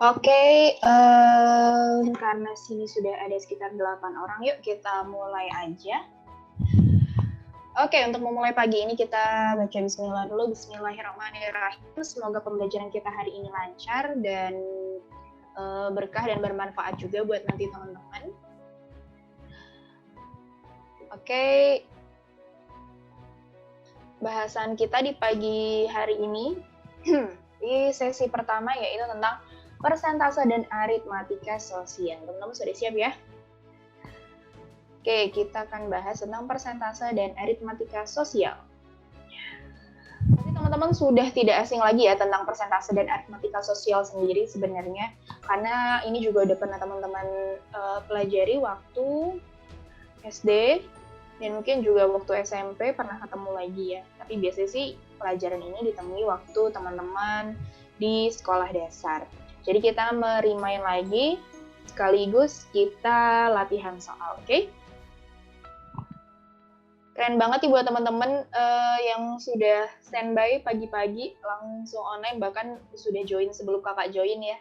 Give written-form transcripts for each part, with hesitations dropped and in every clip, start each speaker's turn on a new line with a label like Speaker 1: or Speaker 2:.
Speaker 1: Oke, karena sini sudah ada sekitar 8 orang, yuk kita mulai aja. Oke, untuk memulai pagi ini kita baca bismillah dulu. Bismillahirrahmanirrahim. Semoga pembelajaran kita hari ini lancar dan berkah dan bermanfaat juga buat nanti teman-teman. Oke, bahasan kita di pagi hari ini di sesi pertama yaitu tentang persentase dan aritmatika sosial. Teman-teman sudah siap ya? Oke, kita akan bahas tentang persentase dan aritmatika sosial. Nanti teman-teman sudah tidak asing lagi ya tentang persentase dan aritmatika sosial sendiri sebenarnya, karena ini juga udah pernah teman-teman pelajari waktu SD dan mungkin juga waktu SMP pernah ketemu lagi ya. Tapi biasanya sih pelajaran ini ditemui waktu teman-teman di sekolah dasar. Jadi kita merimain lagi sekaligus kita latihan soal, oke? Keren banget nih buat teman-teman yang sudah standby pagi-pagi langsung online, bahkan sudah join sebelum kakak join ya.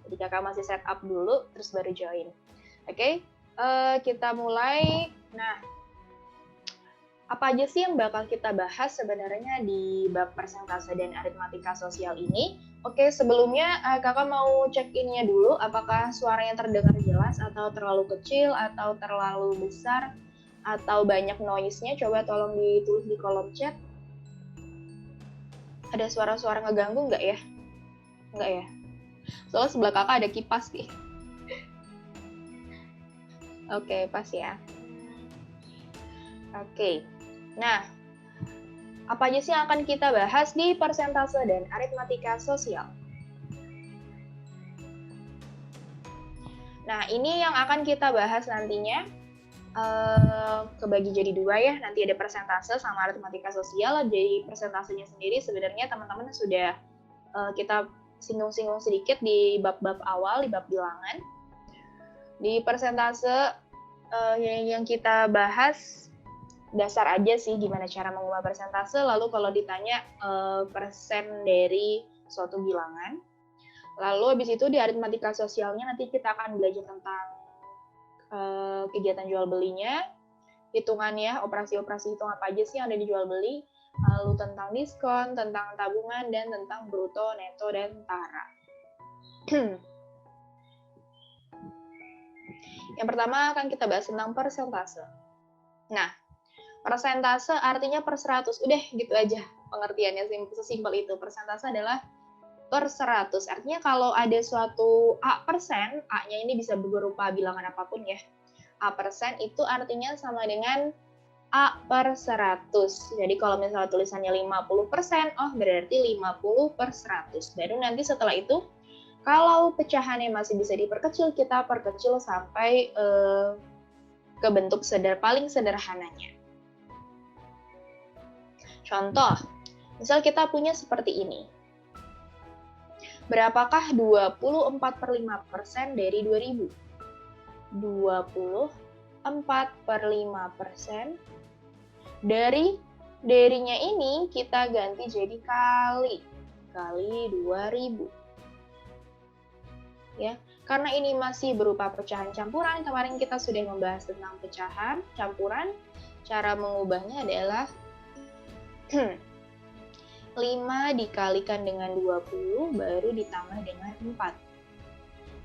Speaker 1: Jadi kakak masih set up dulu terus baru join. Oke, kita mulai. Nah, apa aja sih yang bakal kita bahas sebenarnya di bab persentase dan aritmatika sosial ini? Oke, sebelumnya kakak mau check in-nya dulu, apakah suaranya terdengar jelas atau terlalu kecil atau terlalu besar atau banyak noise-nya? Coba tolong ditulis di kolom chat. Ada suara-suara ngeganggu nggak ya? Nggak ya? Soalnya sebelah kakak ada kipas nih. Oke, pas ya. Oke. Nah, apa aja sih yang akan kita bahas di persentase dan aritmatika sosial? Nah, ini yang akan kita bahas nantinya kebagi jadi dua ya. Nanti ada persentase sama aritmatika sosial. Jadi persentasenya sendiri sebenarnya teman-teman sudah kita singgung-singgung sedikit di bab-bab awal, di bab bilangan. Di persentase yang kita bahas dasar aja sih gimana cara mengubah persentase, lalu kalau ditanya persen dari suatu bilangan. Lalu habis itu di aritmatika sosialnya nanti kita akan belajar tentang kegiatan jual belinya, hitungannya, operasi-operasi hitung apa aja sih yang ada di jual beli, lalu tentang diskon, tentang tabungan, dan tentang bruto, neto, dan tara. Yang pertama akan kita bahas tentang persentase. Nah, persentase artinya per 100, udah gitu aja pengertiannya, sesimpel itu. Persentase adalah per 100, artinya kalau ada suatu A persen, A-nya ini bisa berupa bilangan apapun ya. A persen itu artinya sama dengan A per 100. Jadi kalau misalnya tulisannya 50%, oh berarti 50 per 100. Baru nanti setelah itu, kalau pecahannya masih bisa diperkecil, kita perkecil sampai ke bentuk paling sederhananya. Contoh, misal kita punya seperti ini. Berapakah 24/5% dari 2000? 24/5% darinya ini kita ganti jadi kali 2000. Ya, karena ini masih berupa pecahan campuran, kemarin kita sudah membahas tentang pecahan campuran. Cara mengubahnya adalah 5 dikalikan dengan 20 baru ditambah dengan 4.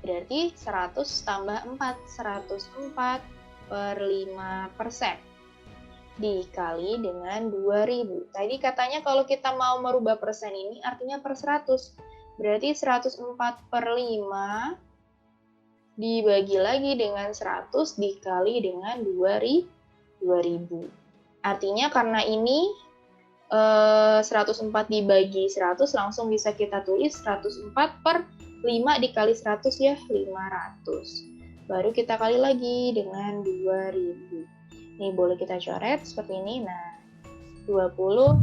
Speaker 1: Berarti 100 tambah 4, 104 per 5% dikali dengan 2000. Tadi katanya kalau kita mau merubah persen ini artinya per 100. Berarti 104 per 5 dibagi lagi dengan 100 dikali dengan 2000. Artinya karena ini 104 dibagi 100 langsung bisa kita tulis 104 per 5 dikali 100 ya, 500. Baru kita kali lagi dengan 2000. Ini boleh kita coret seperti ini. Nah, 20.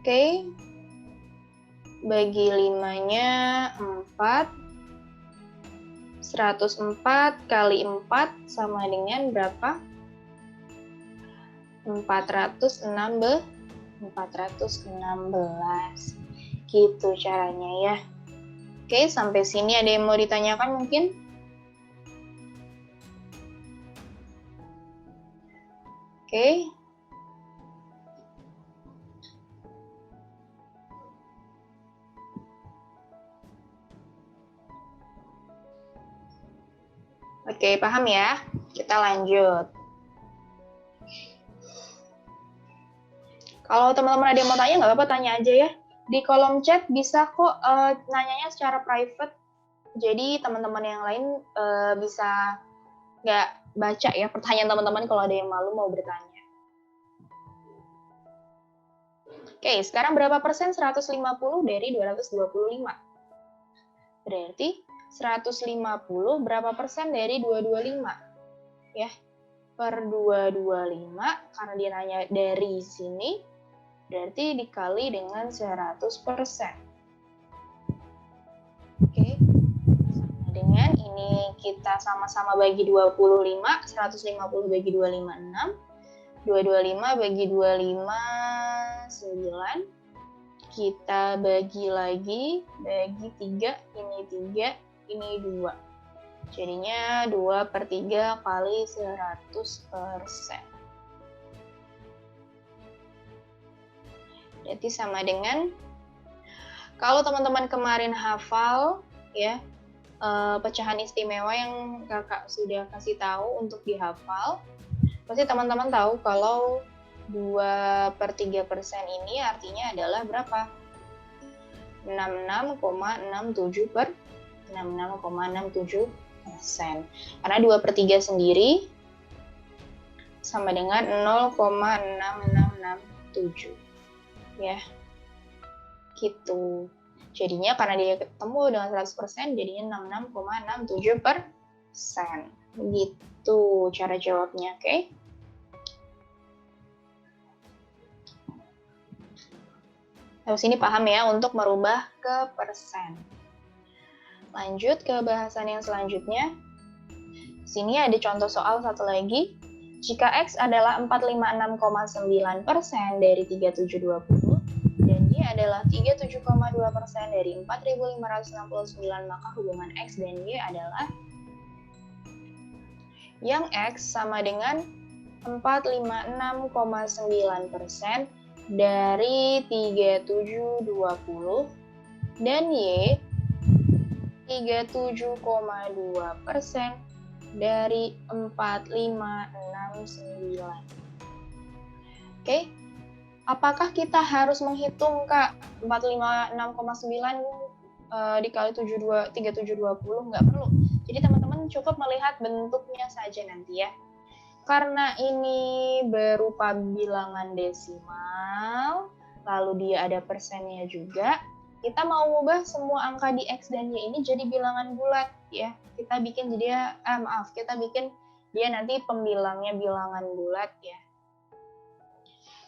Speaker 1: Oke. Bagi 5-nya 4. 104 kali 4 sama dengan berapa? 416. Gitu caranya ya. Oke, sampai sini ada yang mau ditanyakan mungkin? Oke. Oke, paham ya? Kita lanjut. Kalau teman-teman ada yang mau tanya, nggak apa-apa, tanya aja ya. Di kolom chat bisa kok nanyanya secara private. Jadi teman-teman yang lain bisa nggak baca ya pertanyaan teman-teman kalau ada yang malu mau bertanya. Oke, sekarang berapa persen 150 dari 225? Berarti 150 berapa persen dari 225? Ya, per 225, karena dia nanya dari sini, berarti dikali dengan 100%. Oke, sama dengan ini kita sama-sama bagi 25, 150 bagi 25, 6. 225 bagi 25, 9. Kita bagi lagi, bagi 3, ini 3, ini 2. Jadinya 2/3 kali 100%. Berarti sama dengan, kalau teman-teman kemarin hafal ya, pecahan istimewa yang kakak sudah kasih tahu untuk dihafal, pasti teman-teman tahu kalau 2/3% ini artinya adalah berapa? 66,67%. Karena 2/3 sendiri sama dengan 0,6667. Ya. Gitu. Jadinya karena dia ketemu dengan 100%, jadinya 66,67%. Begitu cara jawabnya, oke? Terus ini paham ya untuk merubah ke persen. Lanjut ke bahasan yang selanjutnya. Sini ada contoh soal satu lagi. Jika X adalah 456,9% dari 3720 dan Y adalah 37,2% dari 4569, maka hubungan X dan Y adalah yang X sama dengan 456,9% dari 3720 dan Y 37,2% dari 4569. Oke, apakah kita harus menghitung Kak 456,9 dikali 3720? Nggak perlu. Jadi teman-teman cukup melihat bentuknya saja nanti ya. Karena ini berupa bilangan desimal, lalu dia ada persennya juga, kita mau mengubah semua angka di X dan Y ini jadi bilangan bulat ya. Kita bikin dia, kita bikin dia nanti pembilangnya bilangan bulat ya.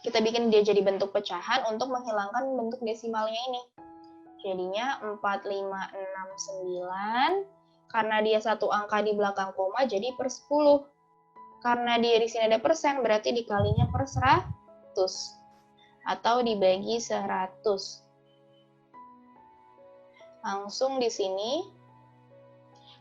Speaker 1: Kita bikin dia jadi bentuk pecahan untuk menghilangkan bentuk desimalnya ini. Jadinya 4569, karena dia satu angka di belakang koma jadi per 10. Karena dia di sini ada persen, berarti dikalinya per 100 atau dibagi 100. Langsung di sini,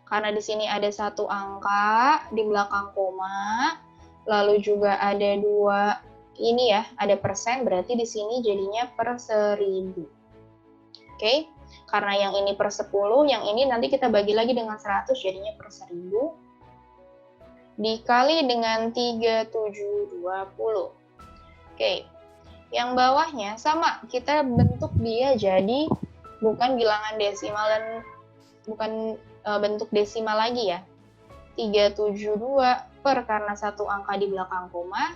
Speaker 1: karena di sini ada satu angka di belakang koma, lalu juga ada 2 ini ya, ada persen, berarti di sini jadinya per 1000. Oke, karena yang ini per 10, yang ini nanti kita bagi lagi dengan 100, jadinya per 1000. Dikali dengan 3720. Oke, yang bawahnya sama, kita bentuk dia jadi bukan bilangan desimal dan bukan bentuk desimal lagi ya. 372 per, karena satu angka di belakang koma.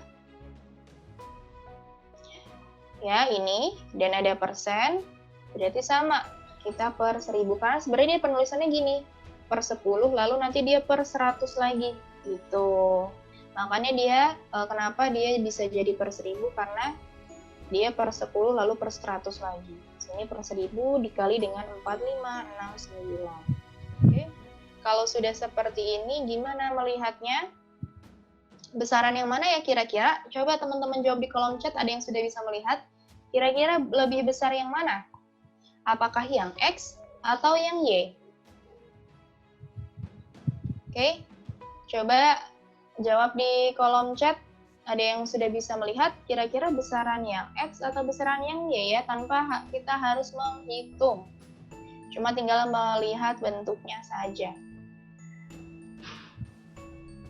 Speaker 1: Ya, ini, dan ada persen, berarti sama, kita per 1000. Karena sebenarnya penulisannya gini, per 10, lalu nanti dia per 100 lagi. Gitu. Makanya dia kenapa dia bisa jadi per 10, karena dia per 10 lalu per 100 lagi. Sini per 1000 dikali dengan 4569. Oke. Kalau sudah seperti ini gimana melihatnya? Besaran yang mana ya kira-kira? Coba teman-teman jawab di kolom chat, ada yang sudah bisa melihat. Kira-kira lebih besar yang mana? Apakah yang X atau yang Y? Oke, coba jawab di kolom chat. Ada yang sudah bisa melihat kira-kira besaran yang X atau besaran yang Y ya, tanpa kita harus menghitung. Cuma tinggal melihat bentuknya saja.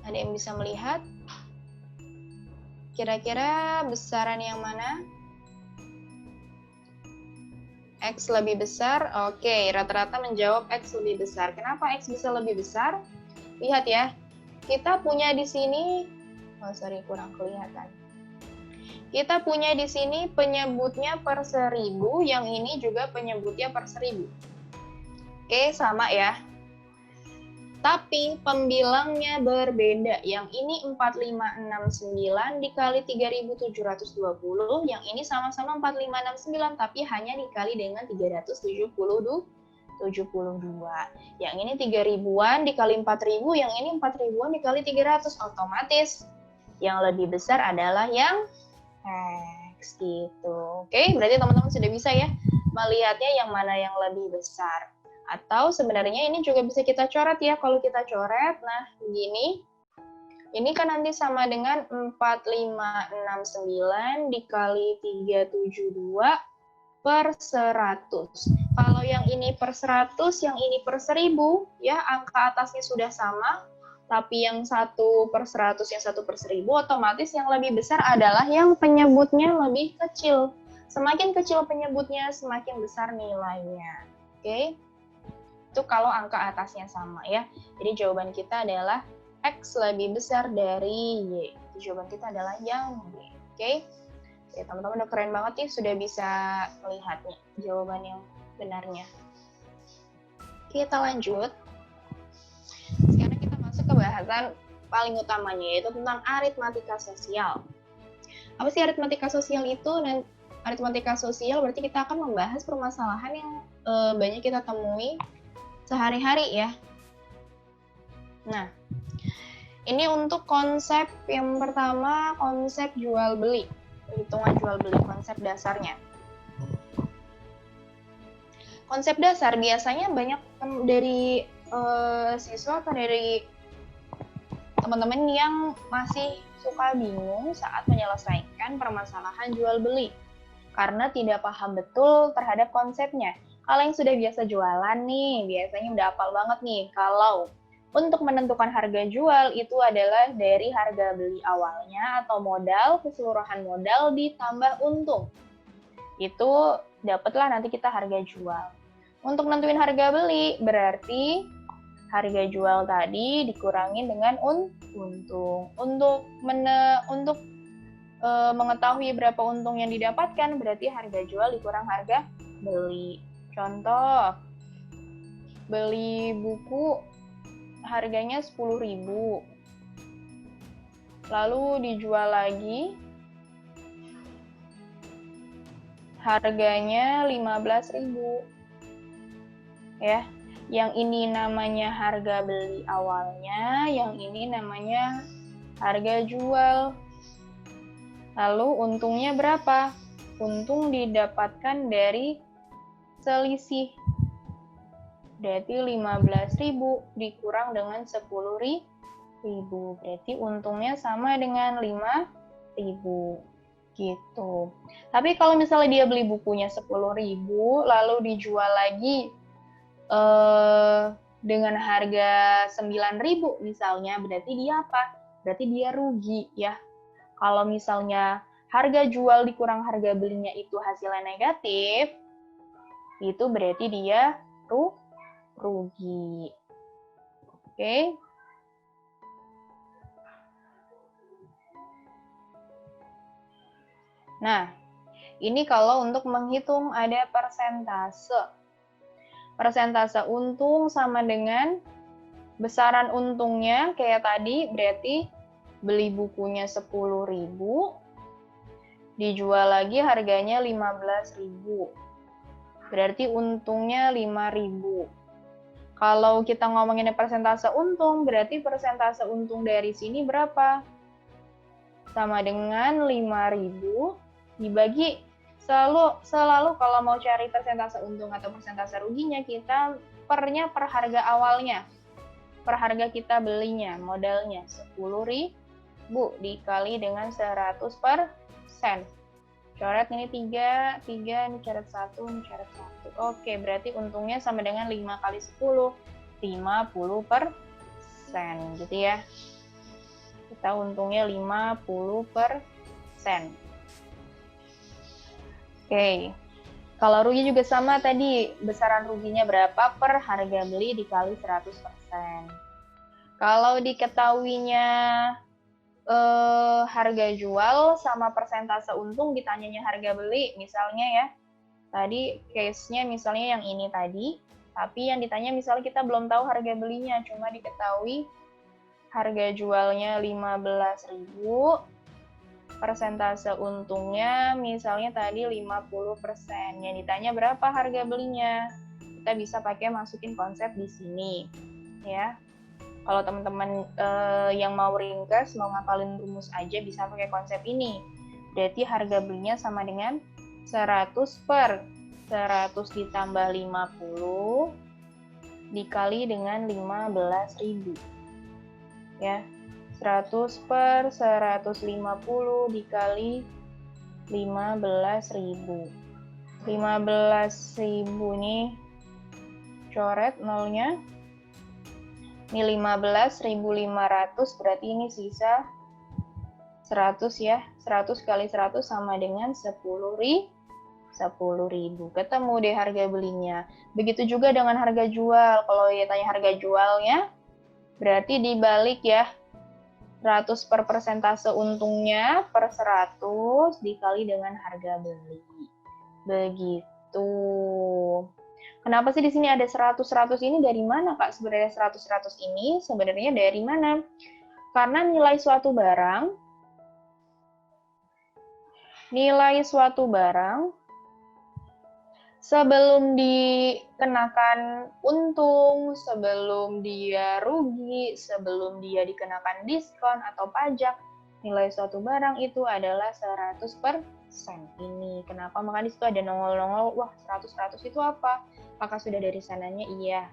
Speaker 1: Ada yang bisa melihat? Kira-kira besaran yang mana? X lebih besar? Oke, rata-rata menjawab X lebih besar. Kenapa X bisa lebih besar? Lihat ya, kita punya di sini, kurang kelihatan. Kita punya di sini penyebutnya per 1000, yang ini juga penyebutnya per 1000. Oke, sama ya. Tapi pembilangnya berbeda. Yang ini 4569 dikali 3720, yang ini sama-sama 4569 tapi hanya dikali dengan 372. Yang ini 3000-an dikali 4000, yang ini 4000-an dikali 300. Otomatis yang lebih besar adalah yang X gitu. Oke, berarti teman-teman sudah bisa ya melihatnya yang mana yang lebih besar. Atau sebenarnya ini juga bisa kita coret ya. Kalau kita coret, nah begini. Ini kan nanti sama dengan 4569 dikali 372 per 100. Kalau yang ini per 100, yang ini per 1000, ya angka atasnya sudah sama. Tapi yang satu per 100, yang satu per 1000, otomatis yang lebih besar adalah yang penyebutnya lebih kecil. Semakin kecil penyebutnya, semakin besar nilainya. Oke? Itu kalau angka atasnya sama ya. Jadi jawaban kita adalah X lebih besar dari Y. Jadi jawaban kita adalah yang Y. Oke? Ya, teman-teman udah keren banget nih, sudah bisa melihatnya jawaban yang benarnya. Kita lanjut. Sekarang kita masuk ke bahasan paling utamanya, yaitu tentang aritmatika sosial. Apa sih aritmatika sosial itu? Dan aritmatika sosial berarti kita akan membahas permasalahan yang banyak kita temui sehari-hari ya. Nah, ini untuk konsep yang pertama, konsep jual beli, perhitungan jual beli, konsep dasarnya. Konsep dasar biasanya banyak dari siswa atau dari teman-teman yang masih suka bingung saat menyelesaikan permasalahan jual beli karena tidak paham betul terhadap konsepnya. Kalau yang sudah biasa jualan nih, biasanya udah hafal banget nih, kalau untuk menentukan harga jual itu adalah dari harga beli awalnya atau modal, keseluruhan modal ditambah untung. Itu dapatlah nanti kita harga jual. Untuk nentuin harga beli, berarti harga jual tadi dikurangin dengan untung. Untuk mengetahui berapa untung yang didapatkan, berarti harga jual dikurang harga beli. Contoh, beli buku harganya 10.000, lalu dijual lagi harganya 15.000. Ya, yang ini namanya harga beli awalnya, yang ini namanya harga jual. Lalu untungnya berapa? Untung didapatkan dari selisih. Berarti 15.000 dikurang dengan 10.000. Berarti untungnya sama dengan 5.000. Gitu. Tapi kalau misalnya dia beli bukunya 10.000 lalu dijual lagi dengan harga 9.000 misalnya, berarti dia apa? Berarti dia rugi ya. Kalau misalnya harga jual dikurang harga belinya itu hasilnya negatif, itu berarti dia rugi. Oke. Nah, ini kalau untuk menghitung ada persentase. Persentase untung sama dengan besaran untungnya kayak tadi, berarti beli bukunya 10.000, dijual lagi harganya 15.000. Berarti untungnya 5.000. Kalau kita ngomongin persentase untung, berarti persentase untung dari sini berapa? Sama dengan 5.000 dibagi Selalu kalau mau cari persentase untung atau persentase ruginya, kita pernya per harga awalnya. Per harga kita belinya, modalnya 10.000 dikali dengan 100%. Coret ini 3, ini coret 1, ini coret 1. Oke, berarti untungnya sama dengan 5 kali 10, 50%, gitu ya. Kita untungnya 50%. Oke, kalau rugi juga sama tadi, besaran ruginya berapa per harga beli dikali 100%. Kalau diketahuinya harga jual sama persentase untung ditanyanya harga beli, misalnya ya, tadi case-nya misalnya yang ini tadi, tapi yang ditanya misalnya kita belum tahu harga belinya, cuma diketahui harga jualnya 15.000, persentase untungnya misalnya tadi 50%. Yang ditanya berapa harga belinya, kita bisa pakai masukin konsep di sini, ya. Kalau teman-teman yang mau ringkas, mau ngapalin rumus aja bisa pakai konsep ini. Berarti harga belinya sama dengan 100 per 100 ditambah 50 dikali dengan 15.000. Ya, 100 per 150 dikali 15.000. 15.000 ini coret nolnya. Ini 15.500, berarti ini sisa 100 ya. 100 kali 100 sama dengan 10.000. Ketemu deh harga belinya. Begitu juga dengan harga jual. Kalau dia tanya harga jualnya, berarti dibalik ya. 100 per persentase untungnya per 100 dikali dengan harga beli. Begitu. Kenapa sih di sini ada 100 ini dari mana, Kak? Sebenarnya 100 ini sebenarnya dari mana? Karena nilai suatu barang sebelum dikenakan untung, sebelum dia rugi, sebelum dia dikenakan diskon atau pajak, nilai suatu barang itu adalah 100% ini. Kenapa? Maka di situ ada nongol-nongol, wah 100 itu apa? Apakah sudah dari sananya? Iya.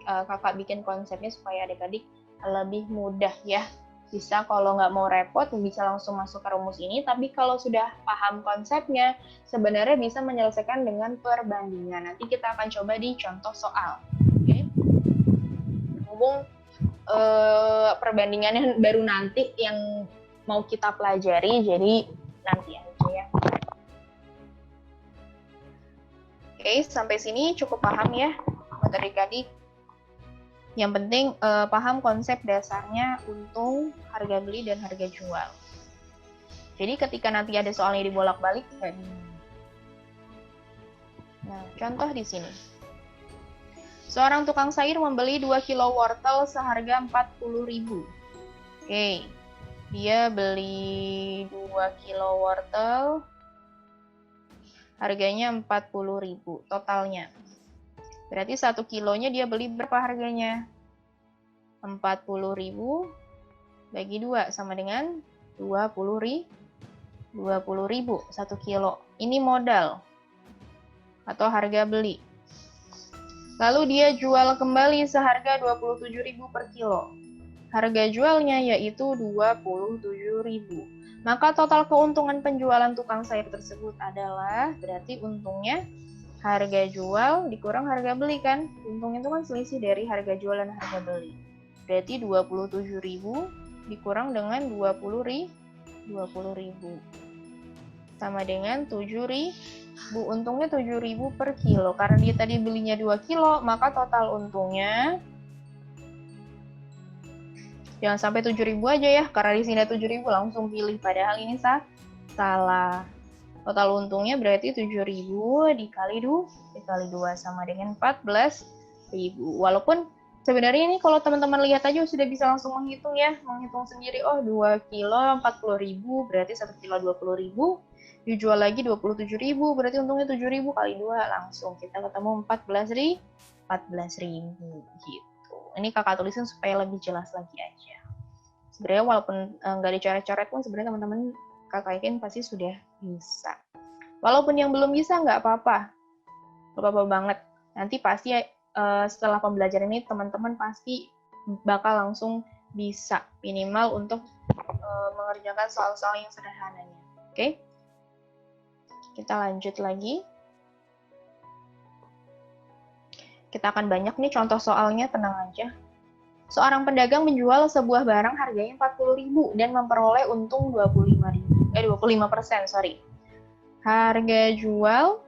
Speaker 1: Kakak bikin konsepnya supaya adik-adik lebih mudah ya. Bisa kalau nggak mau repot, bisa langsung masuk ke rumus ini. Tapi kalau sudah paham konsepnya, sebenarnya bisa menyelesaikan dengan perbandingan. Nanti kita akan coba di contoh soal. Oke. Berhubung perbandingannya baru nanti yang mau kita pelajari, jadi nanti aja ya. Oke, sampai sini cukup paham ya materi adik. Yang penting paham konsep dasarnya untung, harga beli, dan harga jual. Jadi ketika nanti ada soalnya dibolak-balik, nah, contoh di sini. Seorang tukang sayur membeli 2 kilo wortel seharga 40.000. Oke, dia beli 2 kilo wortel, harganya 40.000 totalnya. Berarti 1 kilonya dia beli berapa harganya? 40.000 bagi 2 sama dengan 20.000. 1 kilo. Ini modal atau harga beli. Lalu dia jual kembali seharga 27.000 per kilo. Harga jualnya yaitu 27.000. Maka total keuntungan penjualan tukang sayur tersebut adalah, berarti untungnya harga jual dikurang harga beli kan? Untung itu kan selisih dari harga jual dan harga beli. Berarti 27.000 dikurang dengan 20.000 sama dengan 7.000. Untungnya 7.000 per kilo. Karena dia tadi belinya 2 kilo, maka total untungnya jangan sampai 7.000 aja ya, karena di sini 7.000 langsung pilih, padahal ini salah. Total untungnya berarti 7.000 dikali 2 sama dengan 14.000. Walaupun sebenarnya ini kalau teman-teman lihat aja sudah bisa langsung menghitung ya, menghitung sendiri. Oh, 2 kilo 40.000 berarti 1 kilo 20.000, dijual lagi 27.000 berarti untungnya 7.000 kali 2, langsung kita ketemu 14.000 gitu. Ini kakak tulisin supaya lebih jelas lagi aja. Sebenarnya walaupun nggak dicoret-coret pun sebenarnya teman-teman kakak yakin pasti sudah bisa. Walaupun yang belum bisa nggak apa-apa. Nggak apa-apa banget. Nanti pasti setelah pembelajaran ini teman-teman pasti bakal langsung bisa minimal untuk mengerjakan soal-soal yang sederhananya. Oke? Kita lanjut lagi. Kita akan banyak nih contoh soalnya, tenang aja. Seorang pedagang menjual sebuah barang harganya 40.000 dan memperoleh untung 25%, sorry. Harga jual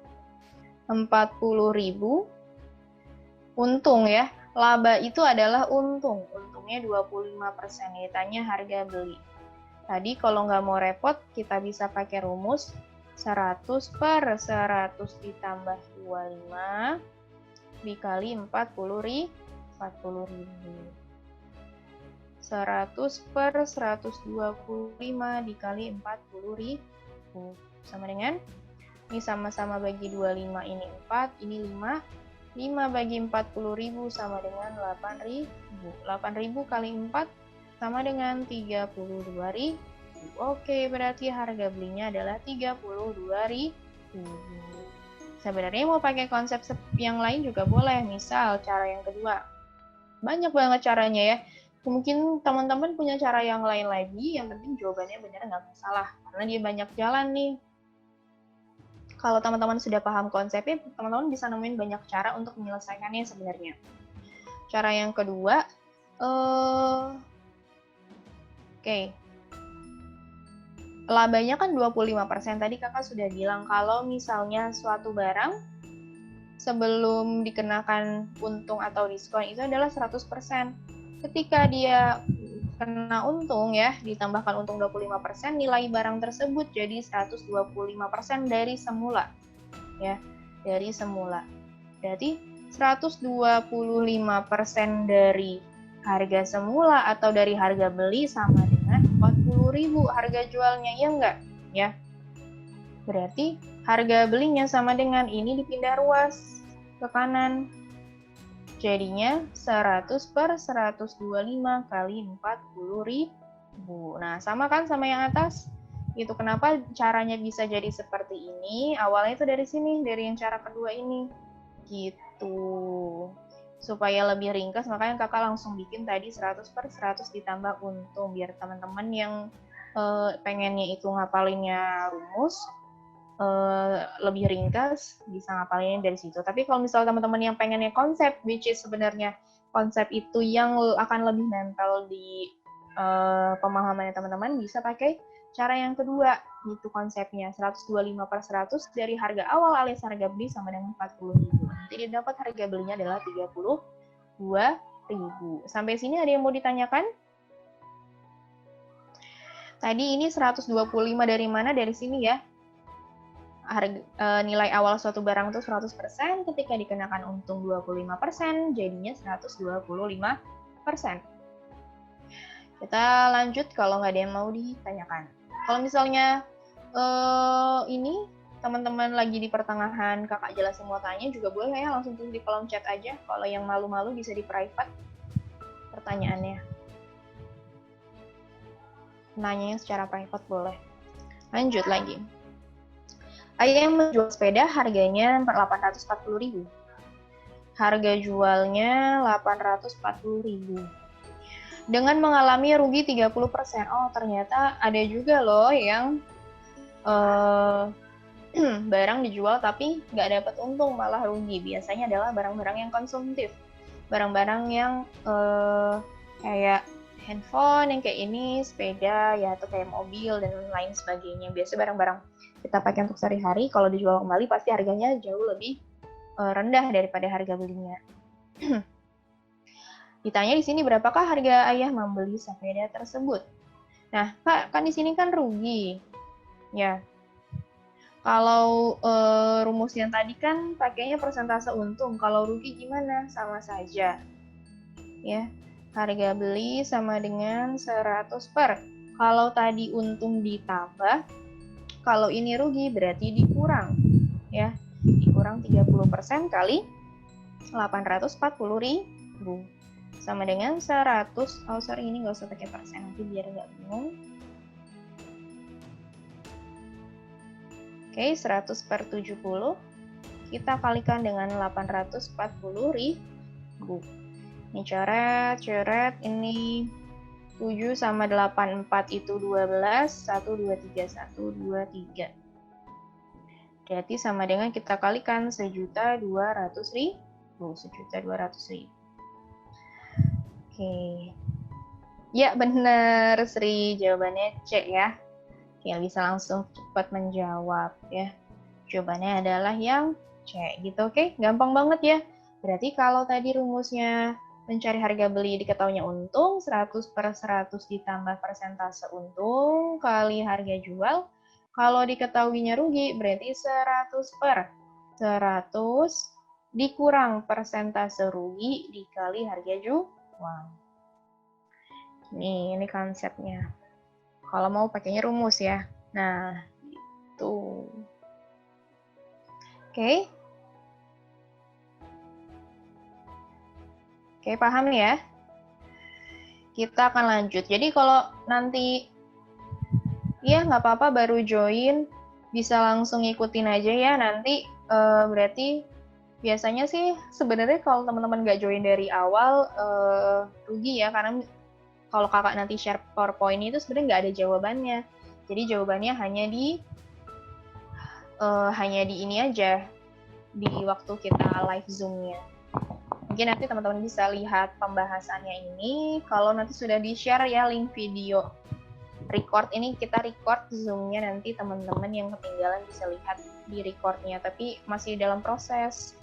Speaker 1: 40.000, untung ya. Laba itu adalah untung. Untungnya 25%. Ditanya harga beli. Tadi kalau nggak mau repot, kita bisa pakai rumus 100 per 100 ditambah 25 dikali 40.000. 100 per 125 dikali 40.000 sama dengan, ini sama-sama bagi 25, ini 4, ini 5. 5 bagi 40.000 sama dengan 8.000. 8.000 kali 4 sama dengan 32.000. Oke, berarti harga belinya adalah 32.000. Sebenarnya mau pakai konsep yang lain juga boleh, misal cara yang kedua. Banyak banget caranya ya. Mungkin teman-teman punya cara yang lain lagi, yang penting jawabannya benar nggak masalah, karena dia banyak jalan nih. Kalau teman-teman sudah paham konsepnya, teman-teman bisa nemuin banyak cara untuk menyelesaikannya sebenarnya. Cara yang kedua, oke. Labanya kan 25%. Tadi kakak sudah bilang kalau misalnya suatu barang sebelum dikenakan untung atau diskon itu adalah 100%. Ketika dia kena untung ya, ditambahkan untung 25%, nilai barang tersebut jadi 125% dari semula. Ya, dari semula. Berarti 125% dari harga semula atau dari harga beli sama dengan 40.000 harga jualnya, ya enggak? Ya. Berarti harga belinya sama dengan ini dipindah ruas ke kanan. Jadinya 100 per 125 kali 40.000. Nah, sama kan sama yang atas? Itu kenapa caranya bisa jadi seperti ini? Awalnya itu dari sini, dari yang cara kedua ini. Gitu. Supaya lebih ringkas, makanya kakak langsung bikin tadi 100 per 100 ditambah untung. Biar teman-teman yang pengennya itu ngapalinnya rumus, lebih ringkas, bisa ngapalinnya dari situ. Tapi kalau misalnya teman-teman yang pengennya konsep, which is sebenarnya konsep itu yang akan lebih nempel di pemahamannya teman-teman, bisa pakai cara yang kedua, gitu konsepnya. 125 per 100 dari harga awal alias harga beli sama dengan 40.000. Jadi dapat harga belinya adalah 32.000. Sampai sini ada yang mau ditanyakan? Tadi ini 125 dari mana? Dari sini ya. Harga, nilai awal suatu barang itu 100%, ketika dikenakan untung 25%, jadinya 125%. Kita lanjut kalau nggak ada yang mau ditanyakan. Kalau misalnya ini teman-teman lagi di pertengahan kakak jelasin mau tanya juga boleh ya, langsung tulis di kolom chat aja. Kalau yang malu-malu bisa di private pertanyaannya. Nanyanya secara private boleh. Lanjut lagi. Ayah yang menjual sepeda harganya 840.000. Harga jualnya 840.000. Dengan mengalami rugi 30%. Oh, ternyata ada juga loh yang barang dijual tapi nggak dapat untung, malah rugi. Biasanya adalah barang-barang yang konsumtif. Barang-barang yang kayak handphone yang kayak ini, sepeda ya, atau kayak mobil dan lain sebagainya. Biasa barang-barang kita pakai untuk sehari-hari, kalau dijual kembali pasti harganya jauh lebih rendah daripada harga belinya. Ditanya di sini berapakah harga ayah membeli sepeda tersebut? Nah, Kak, kan di sini kan rugi. Ya. Kalau rumus yang tadi kan pakainya persentase untung. Kalau rugi gimana? Sama saja. Ya. Harga beli sama dengan 100 per. Kalau tadi untung ditambah, kalau ini rugi berarti dikurang. Ya. Dikurang 30% kali 840.000. Sama dengan 100, ini nggak usah pakai persen, nanti biar nggak bingung. Oke, 100 per 70 kita kalikan dengan 840.000. Ini coret, ini 7 sama 84 itu 12, 1, 2, 3, 1, 2, 3. Berarti sama dengan kita kalikan 1.200.000. 1.200.000. Oke. Ya, benar, Sri. Jawabannya C ya. Oke, bisa langsung cepat menjawab ya. Jawabannya adalah yang C gitu, oke? Gampang banget ya. Berarti kalau tadi rumusnya mencari harga beli diketahuinya untung, 100 per 100 ditambah persentase untung kali harga jual. Kalau diketahuinya rugi, berarti 100 per 100 dikurang persentase rugi dikali harga jual. Ini konsepnya. Kalau mau pakainya rumus ya. Nah, itu. Oke. Oke, paham ya? Kita akan lanjut. Jadi kalau nanti, ya nggak apa-apa baru join, bisa langsung ikutin aja ya. Nanti berarti biasanya sih sebenarnya kalau teman-teman nggak join dari awal, rugi ya. Karena kalau kakak nanti share PowerPoint itu sebenarnya nggak ada jawabannya. Jadi jawabannya hanya di ini aja, di waktu kita live Zoom-nya. Mungkin nanti teman-teman bisa lihat pembahasannya ini. Kalau nanti sudah di-share ya link video record ini, kita record Zoom-nya, nanti teman-teman yang ketinggalan bisa lihat di record-nya. Tapi masih dalam proses.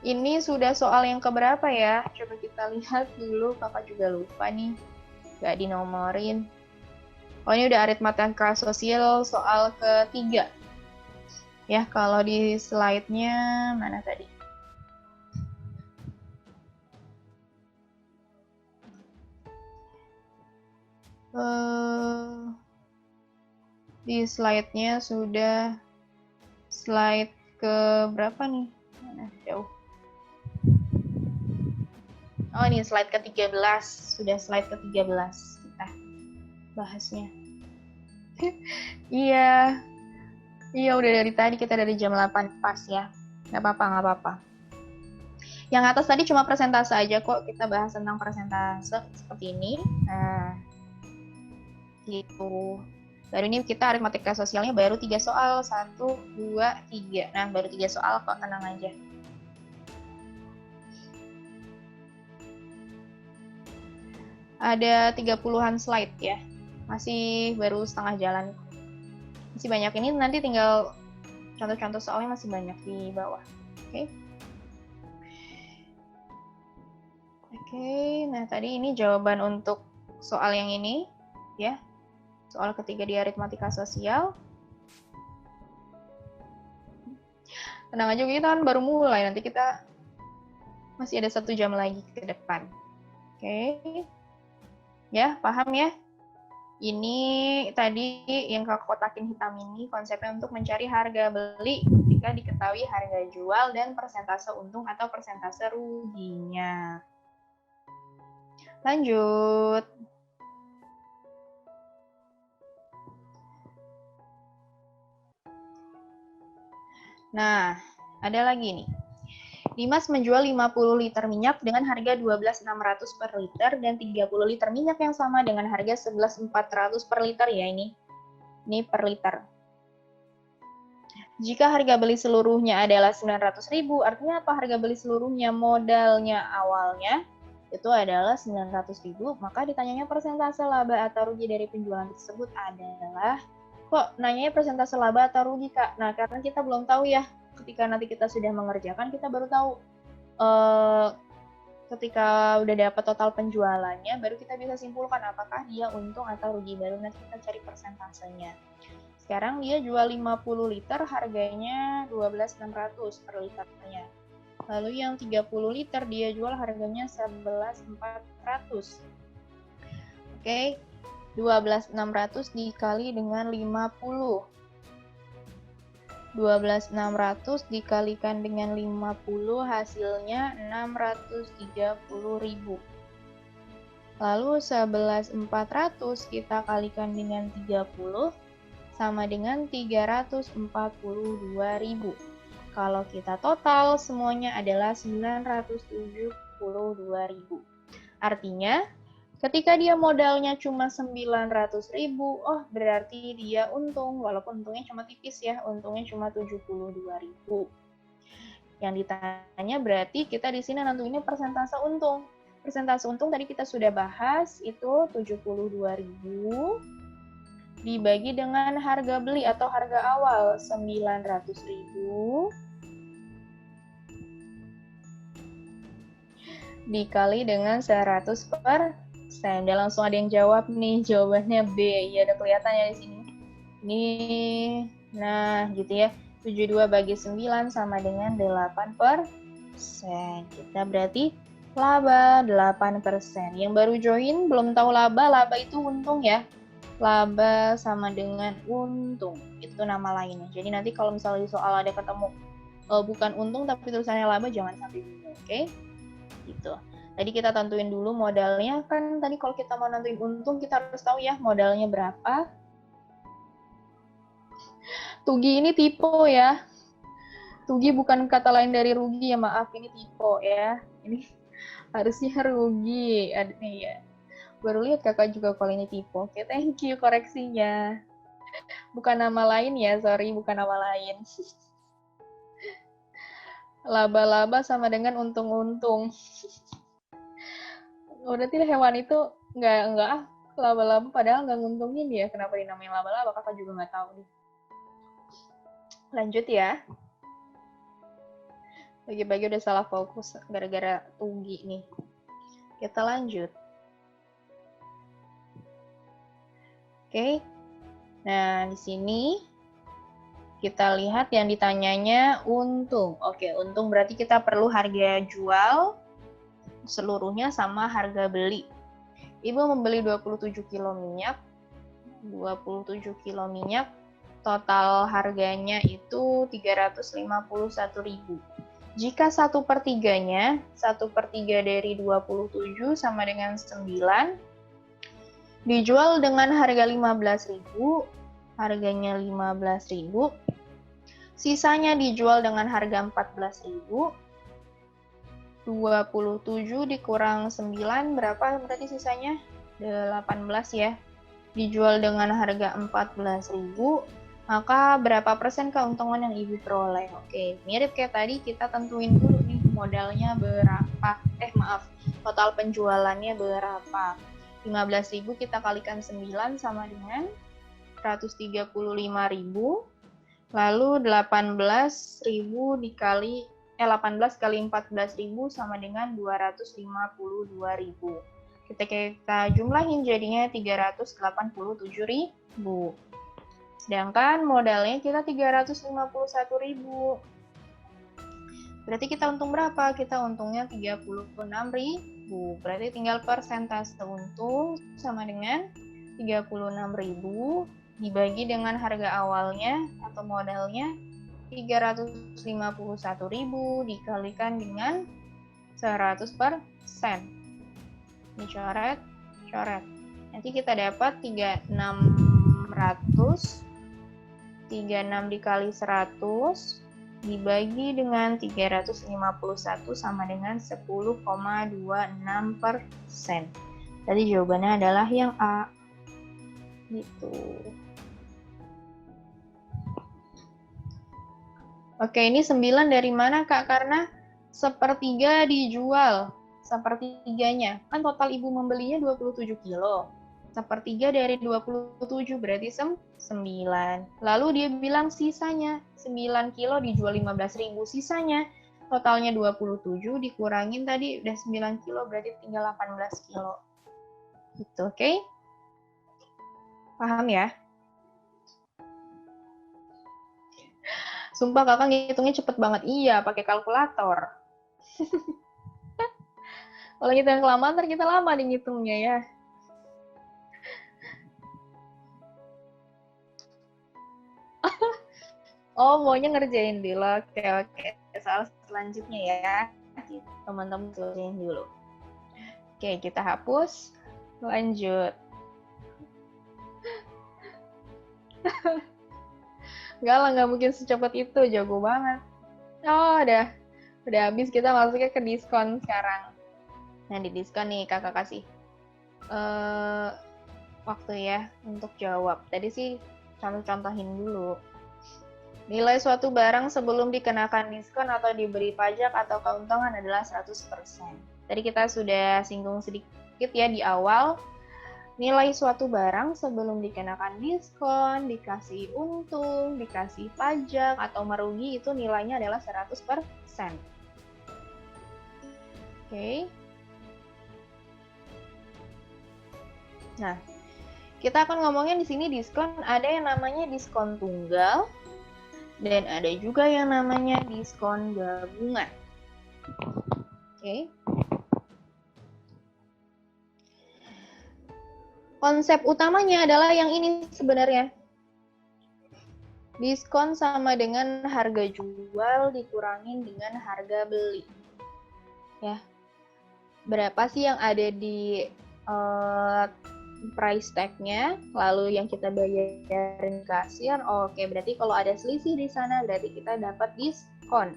Speaker 1: Ini sudah soal yang keberapa ya? Coba kita lihat dulu, kakak juga lupa nih. Nggak dinomorin. Oh, ini udah aritmatika sosial soal ketiga. Ya, kalau di slide-nya mana tadi? Di slide-nya sudah slide ke berapa nih? Mana jauh? Oh, ini slide ke-13. Sudah slide ke-13 kita bahasnya. Iya. Iya, udah dari tadi, kita dari jam 8 pas ya. Nggak apa-apa. Yang atas tadi cuma persentase aja kok. Kita bahas tentang persentase seperti ini. Nah, gitu. Baru ini kita aritmatika sosialnya baru 3 soal. 1, 2, 3. Nah, baru 3 soal kok, tenang aja. Ada 30-an slide ya. Masih baru setengah jalan. Masih banyak, ini nanti tinggal contoh-contoh soalnya masih banyak di bawah. Oke. Oke, nah tadi ini jawaban untuk soal yang ini ya. Soal ketiga di aritmatika sosial. Tenang aja, kita kan baru mulai, nanti kita masih ada 1 jam lagi ke depan. Oke. Ya, paham ya? Ini tadi yang kakak kotakin hitam ini konsepnya untuk mencari harga beli jika diketahui harga jual dan persentase untung atau persentase ruginya. Lanjut. Nah, ada lagi nih. Dimas menjual 50 liter minyak dengan harga 12.600 per liter dan 30 liter minyak yang sama dengan harga 11.400 per liter ya ini. Ini per liter. Jika harga beli seluruhnya adalah 900.000, artinya apa? Harga beli seluruhnya modalnya awalnya itu adalah 900.000, maka ditanyanya persentase laba atau rugi dari penjualan tersebut adalah, kok nanyanya persentase laba atau rugi Kak? Nah, karena kita belum tahu ya, ketika nanti kita sudah mengerjakan, kita baru tahu ketika udah dapat total penjualannya, baru kita bisa simpulkan apakah dia untung atau rugi, baru nanti kita cari persentasenya. Sekarang dia jual 50 liter, harganya 12.600 per liternya. Lalu yang 30 liter dia jual harganya 11.400. Oke, 12.600 dikali dengan 50. 12.600 dikalikan dengan 50 hasilnya 630.000. Lalu 11.400 kita kalikan dengan 30 sama dengan 342.000. Kalau kita total, semuanya adalah 972.000. Artinya, ketika dia modalnya cuma 900.000, oh berarti dia untung, walaupun untungnya cuma tipis ya, untungnya cuma 72.000. Yang ditanya berarti kita di sini nentuinnya persentase untung. Persentase untung tadi kita sudah bahas, itu 72.000 dibagi dengan harga beli atau harga awal 900.000 dikali dengan 100%. Dan langsung ada yang jawab nih, jawabannya B. Ya, udah kelihatan ya di sini. Ini, nah gitu ya. 72 bagi 9 sama dengan 8%. Kita berarti laba 8%. Yang baru join belum tahu laba itu untung ya. Laba sama dengan untung, itu nama lainnya. Jadi nanti kalau misalnya di soal ada ketemu bukan untung tapi tulisannya laba, jangan sampai bingung, oke? Gitu. Tadi kita tentuin dulu modalnya, kan tadi kalau kita mau nentuin untung kita harus tahu ya modalnya berapa. Tugi ini tipe ya. Tugi bukan kata lain dari rugi ya, maaf, ini tipe ya. Ini harusnya rugi, ada nih ya. Baru lihat kakak juga kalau ini tipe. Oke, thank you koreksinya. Bukan nama lain ya, sorry, bukan nama lain. Laba-laba sama dengan untung-untung. Berarti hewan itu nggak laba-laba padahal nggak nguntungin ya. Kenapa dinamain laba-laba? Kakak juga nggak tahu nih. Lanjut ya. Bagi-bagi udah salah fokus gara-gara tugi nih. Kita lanjut. Oke. Nah, di sini kita lihat yang ditanyanya untung. Oke, untung berarti kita perlu harga jual seluruhnya sama harga beli. Ibu membeli 27 kilo minyak. 27 kilo minyak. Total harganya itu 351.000. Jika 1/3-nya, 1/3 dari 27 sama dengan 9, dijual dengan harga 15.000, harganya 15.000, sisanya dijual dengan harga 14.000, 27 dikurang 9, berapa berarti sisanya? 18 ya. Dijual dengan harga 14.000, maka berapa persen keuntungan yang ibu peroleh? Oke, mirip kayak tadi, kita tentuin dulu nih modalnya berapa. Total penjualannya berapa. 15.000 kita kalikan 9 sama dengan 135.000. Lalu 18.000 dikali 18 kali 14.000 sama dengan 252.000. Kita jumlahin jadinya 387.000. Sedangkan modalnya kita 351.000. Berarti kita untung berapa? Kita untungnya 36.000. Berarti tinggal persentase untung sama dengan 36.000 dibagi dengan harga awalnya atau modalnya 351.000 dikalikan dengan 100%. Ini coret. Nanti kita dapat 36 dikali 100 dibagi dengan 351 sama dengan 10,26%. Tadi jawabannya adalah yang A. Gitu. Oke, ini 9 dari mana, Kak? Karena 1/3 dijual. 1/3-nya. Kan total ibu membelinya 27 kilo. 1/3 dari 27 berarti 9. Lalu dia bilang sisanya 9 kilo dijual 15.000. Sisanya totalnya 27 dikurangin tadi udah 9 kilo berarti tinggal 18 kilo. Gitu, oke? Paham ya? Sumpah kakak ngitungnya cepet banget. Iya, pakai kalkulator. Kalau ngitung kelamaan, ntar kita lama nih ngitungnya ya. Oh, maunya ngerjain dulu. Oke. Soal selanjutnya ya. Teman-teman kerjain dulu. Oke, kita hapus. Lanjut. Enggak lah, nggak mungkin secepat itu, jago banget. Oh, udah habis, kita masuknya ke diskon sekarang. Nah, di diskon nih kakak kasih waktu ya untuk jawab. Tadi sih contohin dulu. Nilai suatu barang sebelum dikenakan diskon atau diberi pajak atau keuntungan adalah 100%. Tadi kita sudah singgung sedikit ya di awal. Nilai suatu barang sebelum dikenakan diskon, dikasih untung, dikasih pajak, atau merugi itu nilainya adalah 100%. Oke. Nah, kita akan ngomongin di sini diskon, ada yang namanya diskon tunggal, dan ada juga yang namanya diskon gabungan. Oke. Konsep utamanya adalah yang ini sebenarnya. Diskon sama dengan harga jual dikurangin dengan harga beli. Ya. Berapa sih yang ada di price tag-nya, lalu yang kita bayarin kasir. Oke, berarti kalau ada selisih di sana berarti kita dapat diskon.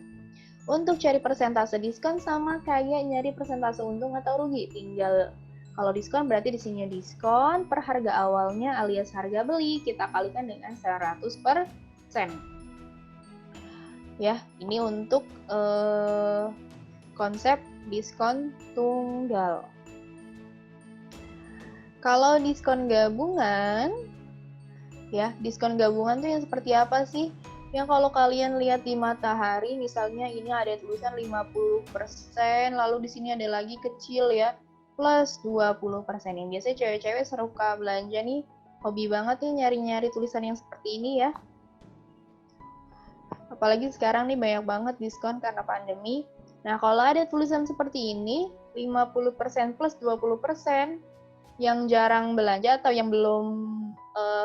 Speaker 1: Untuk cari persentase diskon sama kayak nyari persentase untung atau rugi. Tinggal kalau diskon berarti di sini diskon per harga awalnya alias harga beli kita kalikan dengan 100%. Ya, ini untuk konsep diskon tunggal. Kalau diskon gabungan, ya, diskon gabungan tuh yang seperti apa sih? Yang kalau kalian lihat di Matahari, misalnya ini ada tulisan 50%, lalu di sini ada lagi kecil ya, plus 20%. Yang biasanya cewek-cewek suka belanja nih, hobi banget nih nyari-nyari tulisan yang seperti ini ya. Apalagi sekarang nih banyak banget diskon karena pandemi. Nah, kalau ada tulisan seperti ini, 50% plus 20%, yang jarang belanja atau yang belum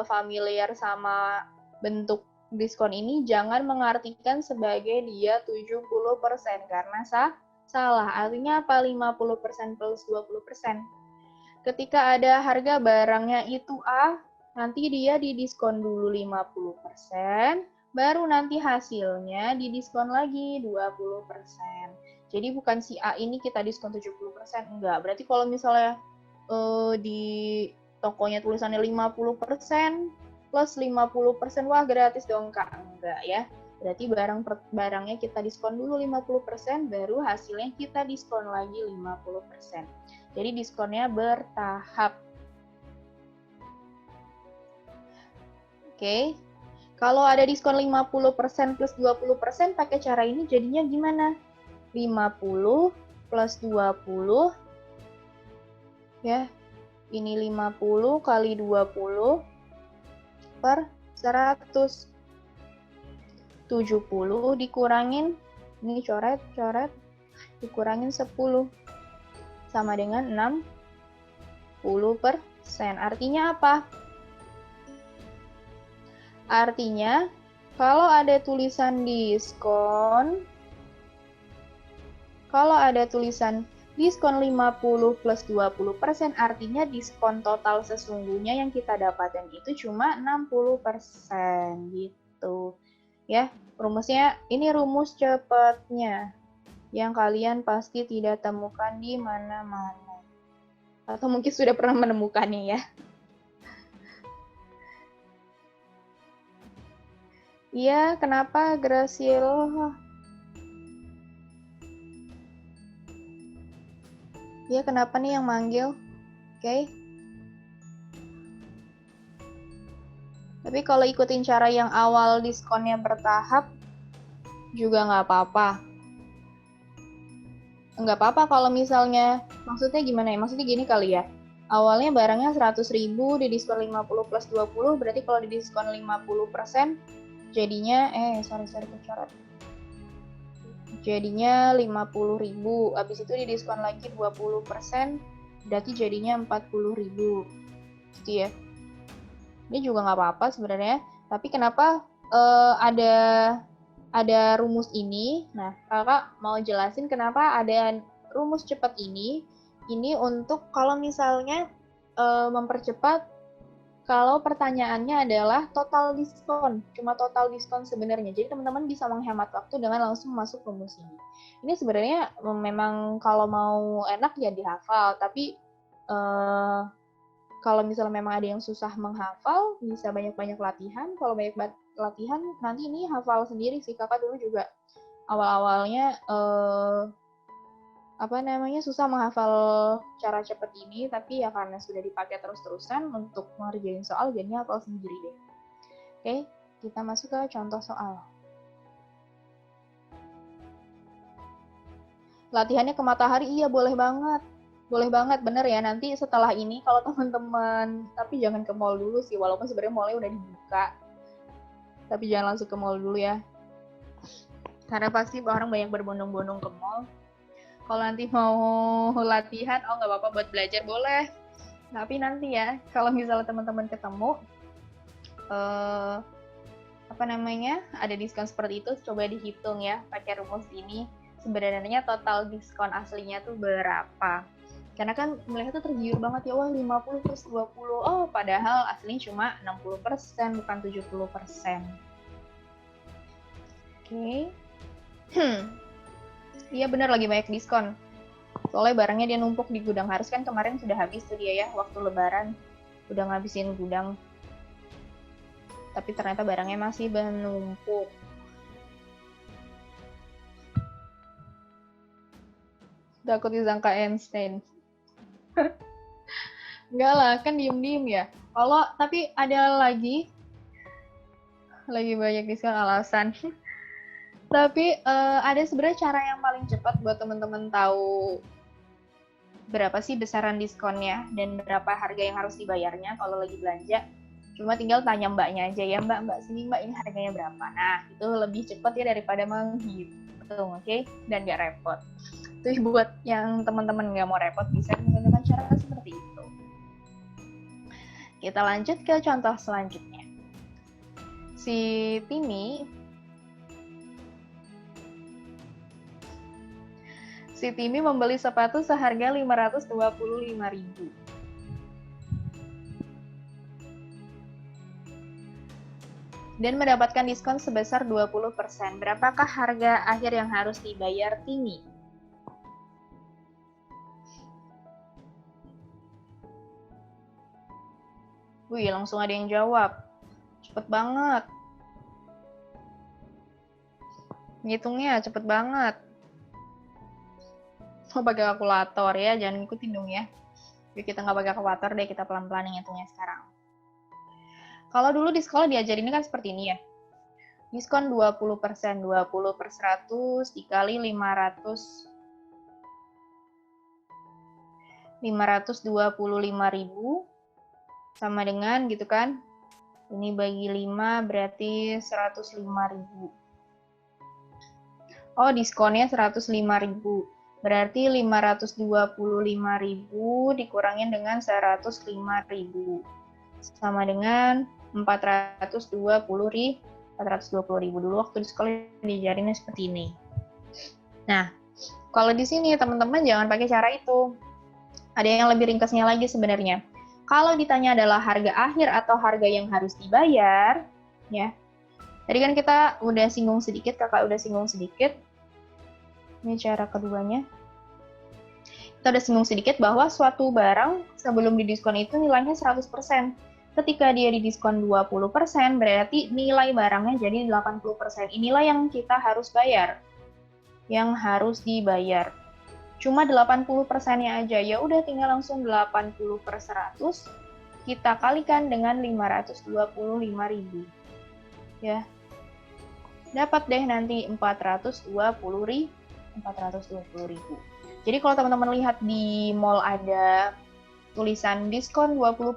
Speaker 1: familiar sama bentuk diskon ini, jangan mengartikan sebagai dia 70% karena salah. Artinya apa 50% plus 20%? Ketika ada harga barangnya itu A, nanti dia didiskon dulu 50%, baru nanti hasilnya didiskon lagi 20%. Jadi bukan si A ini kita diskon 70%, enggak. Berarti kalau misalnya di tokonya tulisannya 50% plus 50%, wah gratis dong Kak. Enggak ya. Berarti barangnya kita diskon dulu 50%, baru hasilnya kita diskon lagi 50%. Jadi diskonnya bertahap. Oke. Kalau ada diskon 50% plus 20%, pakai cara ini jadinya gimana? 50 plus 20, ya, ini 50 kali 20 per 100. 70 dikurangin, ini coret, dikurangin 10. Sama dengan 60%. Artinya apa? Artinya, kalau ada tulisan diskon, diskon 50 plus 20%, artinya diskon total sesungguhnya yang kita dapatkan itu cuma 60% gitu. Ya, rumusnya ini rumus cepatnya yang kalian pasti tidak temukan di mana-mana. Atau mungkin sudah pernah menemukannya ya. Iya, kenapa Graciela? Iya, kenapa nih yang manggil? Oke. Tapi kalau ikutin cara yang awal diskonnya bertahap, juga nggak apa-apa. Nggak apa-apa kalau misalnya, maksudnya gimana ya? Maksudnya gini kali ya. Awalnya barangnya 100.000, didiskon 50 plus 20, berarti kalau didiskon 50%, jadinya, kecoret. Jadinya 50.000, habis itu didiskon lagi 20%, berarti jadinya 40.000. Gitu ya. Ini juga nggak apa-apa sebenarnya, tapi kenapa ada rumus ini? Nah, kakak mau jelasin kenapa ada rumus cepat ini. Ini untuk kalau misalnya mempercepat Kalau pertanyaannya adalah total diskon, cuma total diskon sebenarnya. Jadi teman-teman bisa menghemat waktu dengan langsung masuk rumus ini. Ini sebenarnya memang kalau mau enak ya dihafal, tapi kalau misalnya memang ada yang susah menghafal, bisa banyak-banyak latihan. Kalau banyak latihan, nanti ini hafal sendiri sih. Kakak dulu juga awal-awalnya susah menghafal cara cepet ini, tapi ya karena sudah dipakai terus-terusan untuk ngerjain soal, jadinya hafal sendiri deh. Oke, kita masuk ke contoh soal. Latihannya ke matahari, iya boleh banget. Boleh banget, bener ya. Nanti setelah ini kalau teman-teman, tapi jangan ke mall dulu sih, walaupun sebenarnya mallnya udah dibuka. Tapi jangan langsung ke mall dulu ya. Karena pasti orang banyak berbondong-bondong ke mall. Kalau nanti mau latihan, nggak apa-apa buat belajar, boleh. Tapi nanti ya, kalau misalnya teman-teman ketemu, ada diskon seperti itu, coba dihitung ya, pakai rumus ini. Sebenarnya total diskon aslinya tuh berapa? Karena kan melihat tuh tergiur banget ya, wah 50 plus 20. Oh, padahal aslinya cuma 60%, bukan 70%. Oke. Iya benar, lagi banyak diskon. Soalnya barangnya dia numpuk di gudang. Harus kan kemarin sudah habis tuh dia ya, waktu lebaran. Udah ngabisin gudang. Tapi ternyata barangnya masih menumpuk. Takut disangka Einstein. Enggak lah, kan diem-diem ya. Tapi ada lagi banyak diskon alasan. Tapi ada sebenarnya cara yang paling cepat buat teman-teman tahu berapa sih besaran diskonnya dan berapa harga yang harus dibayarnya kalau lagi belanja. Cuma tinggal tanya mbaknya aja ya, mbak sini mbak, ini harganya berapa. Nah, itu lebih cepat ya daripada menghitung, oke? Dan nggak repot. Itu buat yang teman-teman nggak mau repot, bisa menggunakan cara seperti itu. Kita lanjut ke contoh selanjutnya. Si Timi membeli sepatu seharga 525.000. Dan mendapatkan diskon sebesar 20%. Berapakah harga akhir yang harus dibayar Timi? Wih, langsung ada yang jawab. Cepet banget. Ngitungnya cepet banget. Mau pakai kalkulator ya, jangan ikutin dong ya. Jadi kita nggak pakai kalkulator deh, kita pelan-pelan ngitungnya sekarang. Kalau dulu di sekolah diajarinnya kan seperti ini ya. Diskon 20%, 20 per 100 dikali 525.000 sama dengan gitu kan. Ini bagi 5 berarti 105.000. Oh, diskonnya 105.000. Berarti 525.000 dikurangin dengan 105.000. Sama dengan 420.000 dulu waktu di sekolah diajarinnya seperti ini. Nah, kalau di sini teman-teman jangan pakai cara itu. Ada yang lebih ringkasnya lagi sebenarnya. Kalau ditanya adalah harga akhir atau harga yang harus dibayar, ya. Tadi kan kita udah singgung sedikit, kakak udah singgung sedikit. Ini cara keduanya. Kita udah singgung sedikit bahwa suatu barang sebelum didiskon itu nilainya 100%. Ketika dia didiskon 20%, berarti nilai barangnya jadi 80%. Inilah yang kita harus bayar. Yang harus dibayar. Cuma 80%-nya aja. Ya udah tinggal langsung 80 per 100. Kita kalikan dengan 525.000. Ya. Dapat deh nanti 420.000. Jadi kalau teman-teman lihat di mall ada tulisan diskon 20%,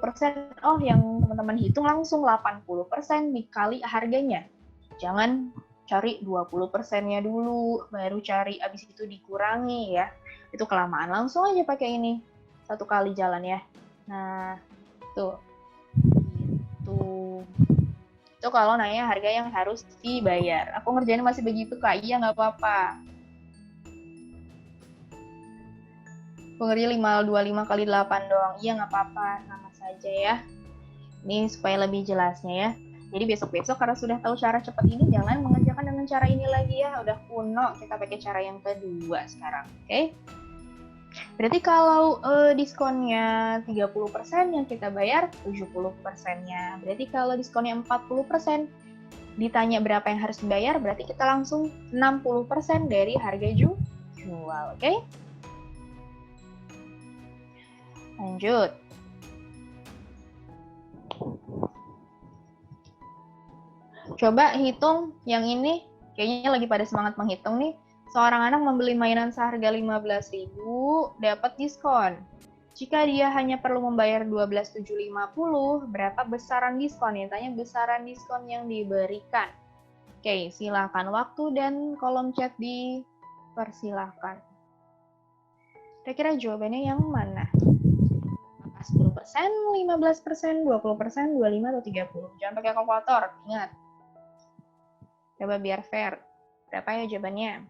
Speaker 1: oh yang teman-teman hitung langsung 80% dikali harganya. Jangan cari 20%-nya dulu, baru cari abis itu dikurangi ya. Itu kelamaan, langsung aja pakai ini. Satu kali jalan ya. Nah, tuh. Gitu. Itu kalau nanya harga yang harus dibayar. Aku ngerjainnya masih begitu, Kak. Iya, nggak apa-apa. Aku ngerjain 525 kali 8 doang. Iya, nggak apa-apa. Sama saja ya. Ini supaya lebih jelasnya ya. Jadi besok-besok karena sudah tahu cara cepat ini, jangan mengerjakan dengan cara ini lagi ya. Udah kuno, kita pakai cara yang kedua sekarang. Oke? Berarti kalau diskonnya 30% yang kita bayar 70%-nya. Berarti kalau diskonnya 40%, ditanya berapa yang harus dibayar, berarti kita langsung 60% dari harga jual. Oke? Lanjut. Coba hitung yang ini, kayaknya lagi pada semangat menghitung nih. Seorang anak membeli mainan seharga 15.000, dapat diskon. Jika dia hanya perlu membayar 12.750, berapa besaran diskon? Ya, tanya besaran diskon yang diberikan. Oke, silakan waktu dan kolom chat dipersilahkan. Kira-kira jawabannya yang mana? 10%, 15%, 20%, 25, atau 30? Jangan pakai kalkulator, ingat. Coba biar fair. Berapa ya jawabannya?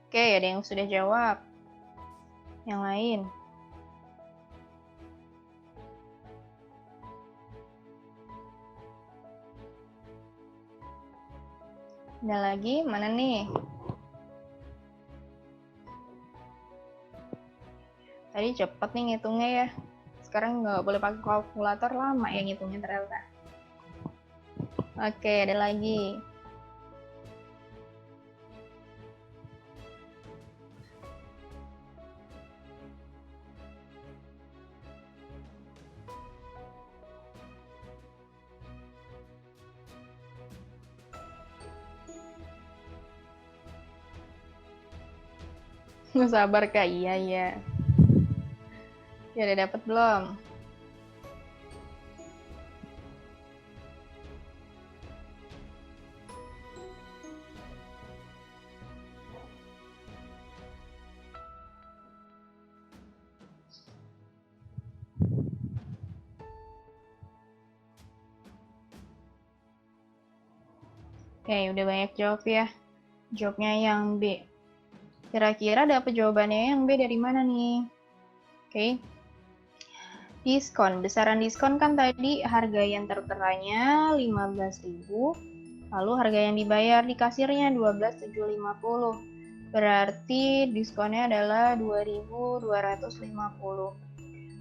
Speaker 1: Oke, ada yang sudah jawab. Yang lain? Ada lagi? Mana nih? Tadi cepet nih ngitungnya ya. Sekarang nggak boleh pakai kalkulator, lama ya ngitungnya ternyata. Oke, ada lagi. Nggak sabar Kak, iya. Ya udah dapet belum? Oke, udah banyak jawab ya. Jawabnya yang B. Kira-kira dapet jawabannya yang B dari mana nih? Oke. Diskon. Besaran diskon kan tadi harga yang terteranya 15.000, lalu harga yang dibayar di kasirnya 12.750. Berarti diskonnya adalah 2.250.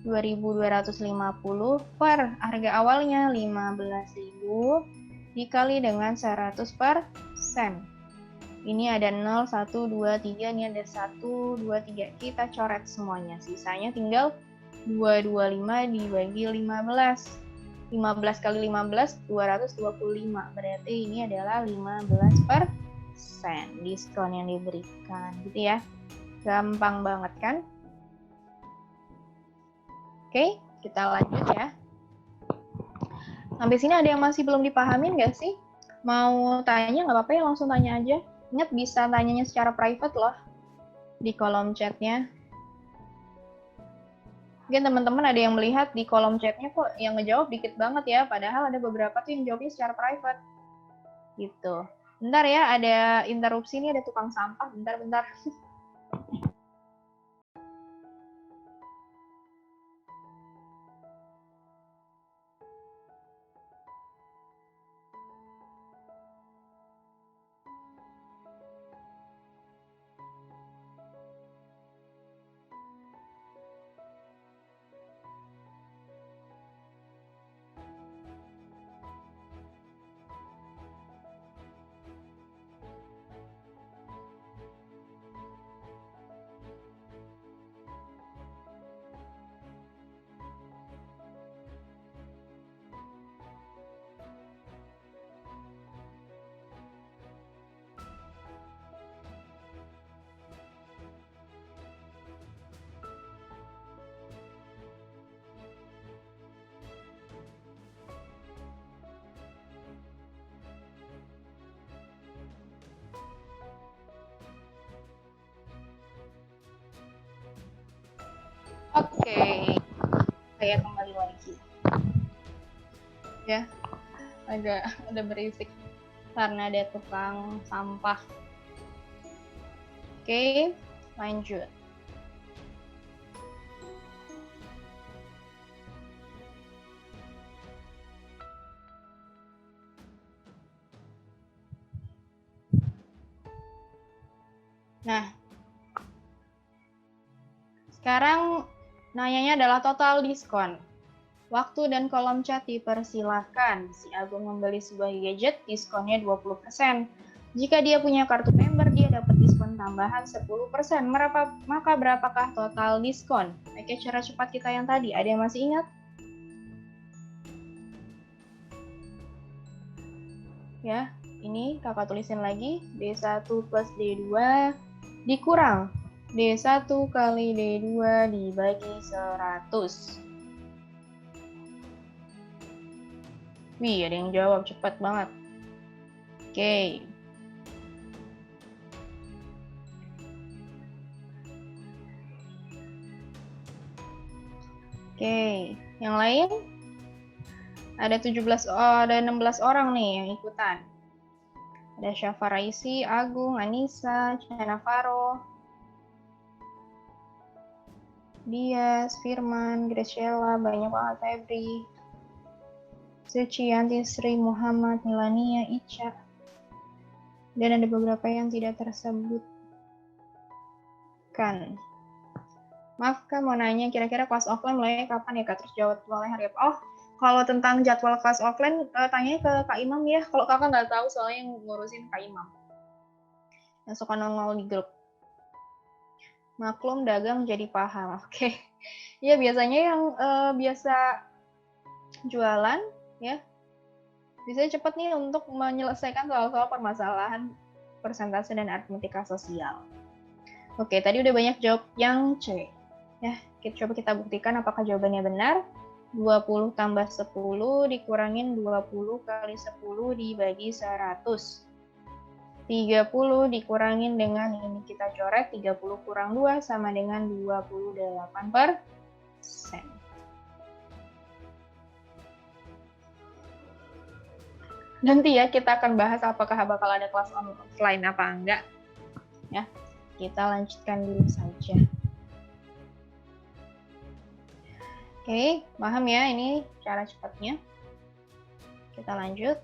Speaker 1: 2.250 per harga awalnya 15.000 dikali dengan 100%. Ini ada 0, 1, 2, 3, ini ada 1, 2, 3. Kita coret semuanya. Sisanya tinggal 225 dibagi 15. 15 kali 15, 225. Berarti ini adalah 15% diskon yang diberikan. Gitu ya. Gampang banget kan? Oke, kita lanjut ya. Sampai sini ada yang masih belum dipahamin nggak sih? Mau tanya nggak apa-apa ya, langsung tanya aja. Ingat bisa tanyanya secara private loh di kolom chatnya. Mungkin teman-teman ada yang melihat di kolom chatnya kok yang ngejawab dikit banget ya, padahal ada beberapa tuh yang jawabnya secara private. Gitu. Bentar ya, ada interupsi nih, ada tukang sampah. Bentar. Oke, saya kembali lagi. Ya, agak berisik. karena ada tukang sampah. Oke, lanjut. Nah, sekarang nanyanya adalah total diskon. Waktu dan kolom chat dipersilahkan. Si Agung membeli sebuah gadget, diskonnya 20%. Jika dia punya kartu member, dia dapat diskon tambahan 10%. Maka berapakah total diskon? Oke, cara cepat kita yang tadi. Ada yang masih ingat? Ya, ini kakak tulisin lagi. D1 plus D2 dikurang D1 kali D2 dibagi 100. Wih, ada yang jawab cepat banget. Oke. Oke, yang lain? Ada 16 orang nih yang ikutan. Ada Syafa Raisi, Agung, Anissa, Chana Faro, Dias, Firman, Graciela, banyak banget, Febri, Suci, Yanti, Sri, Muhammad, Milania, Ica. Dan ada beberapa yang tidak tersebutkan. Maaf Kak, mau nanya kira-kira kelas offline mulai kapan ya Kak? Terus jawab mulai hari apa? Oh, kalau tentang jadwal kelas offline, tanya ke Kak Imam ya. Kalau kakak nggak tahu soalnya yang ngurusin Kak Imam. Yang suka nongol di grup. Maklum dagang jadi paham. Oke. Ya biasanya yang biasa jualan ya biasanya cepat nih untuk menyelesaikan soal-soal permasalahan persentase dan aritmetika sosial. Oke, tadi udah banyak jawab yang C. Ya, coba kita buktikan apakah jawabannya benar. 20 tambah 10 dikurangin 20 kali 10 dibagi 100. 30 dikurangin dengan ini kita coret, 30 kurang 2 sama dengan 28%. Nanti ya kita akan bahas apakah bakal ada kelas offline apa enggak. Ya, kita lanjutkan dulu saja. Oke, paham ya ini cara cepatnya. Kita lanjut.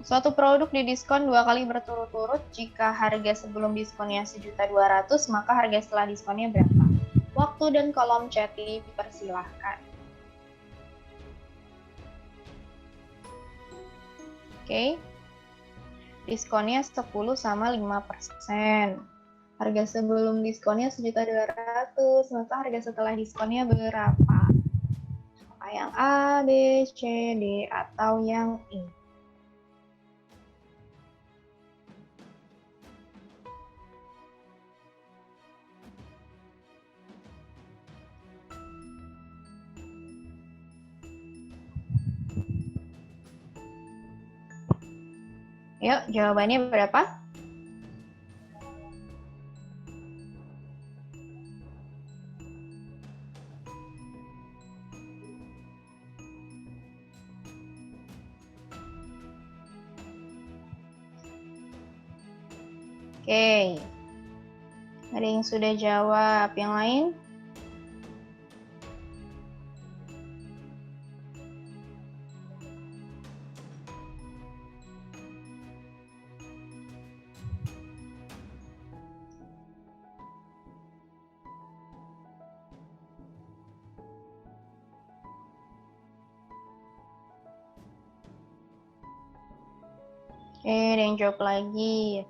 Speaker 1: Suatu produk didiskon 2 kali berturut-turut. Jika harga sebelum diskonnya 1.200.000, maka harga setelah diskonnya berapa? Waktu dan kolom chat dipersilahkan. Oke. Diskonnya 10 sama 5%. Harga sebelum diskonnya 1.200.000, maka harga setelah diskonnya berapa? Apakah yang A, B, C, D, atau yang E? Yuk, jawabannya berapa? Oke. Ada yang sudah jawab, yang lain? Oke, ada yang jawab lagi.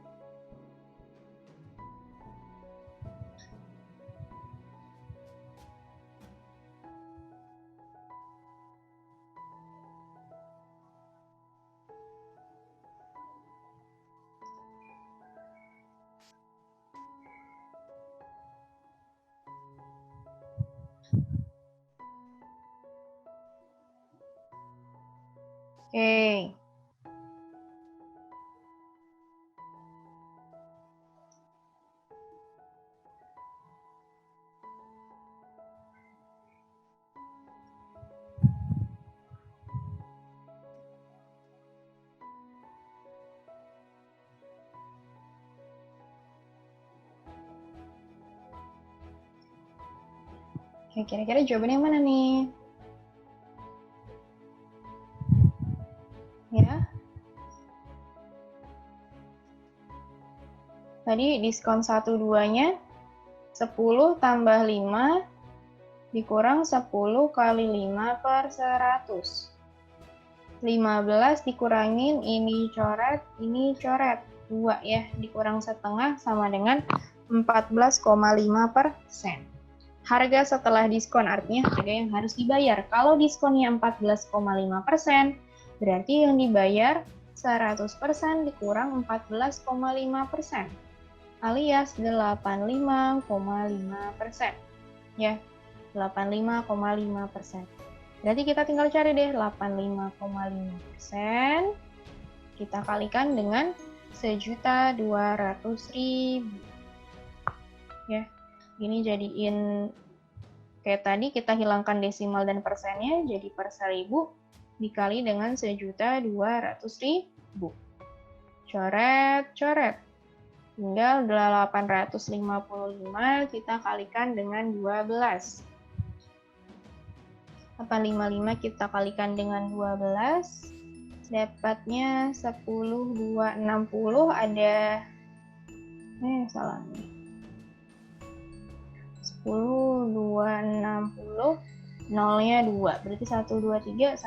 Speaker 1: Oke. Kira-kira jawabannya yang mana nih? Ya. Tadi diskon 1/2-nya 10 tambah 5 dikurang 10 kali 5 per 100. 15 dikurangin ini coret, 2 ya, dikurang setengah sama dengan 14,5%. Harga setelah diskon artinya harga yang harus dibayar. Kalau diskonnya 14,5%, berarti yang dibayar 100% dikurang 14,5%, alias 85,5%. Ya, 85,5%. Berarti kita tinggal cari deh 85,5%. Kita kalikan dengan 1.200.000. Ya, ini jadiin kayak tadi kita hilangkan desimal dan persennya jadi per 1.000 dikali dengan 1.200.000. Coret. Tinggal 855 kita kalikan dengan 12. 855 kita kalikan dengan 12. Dapatnya 10.260 ada salah nih. 10.260 nolnya 2. Berarti 123.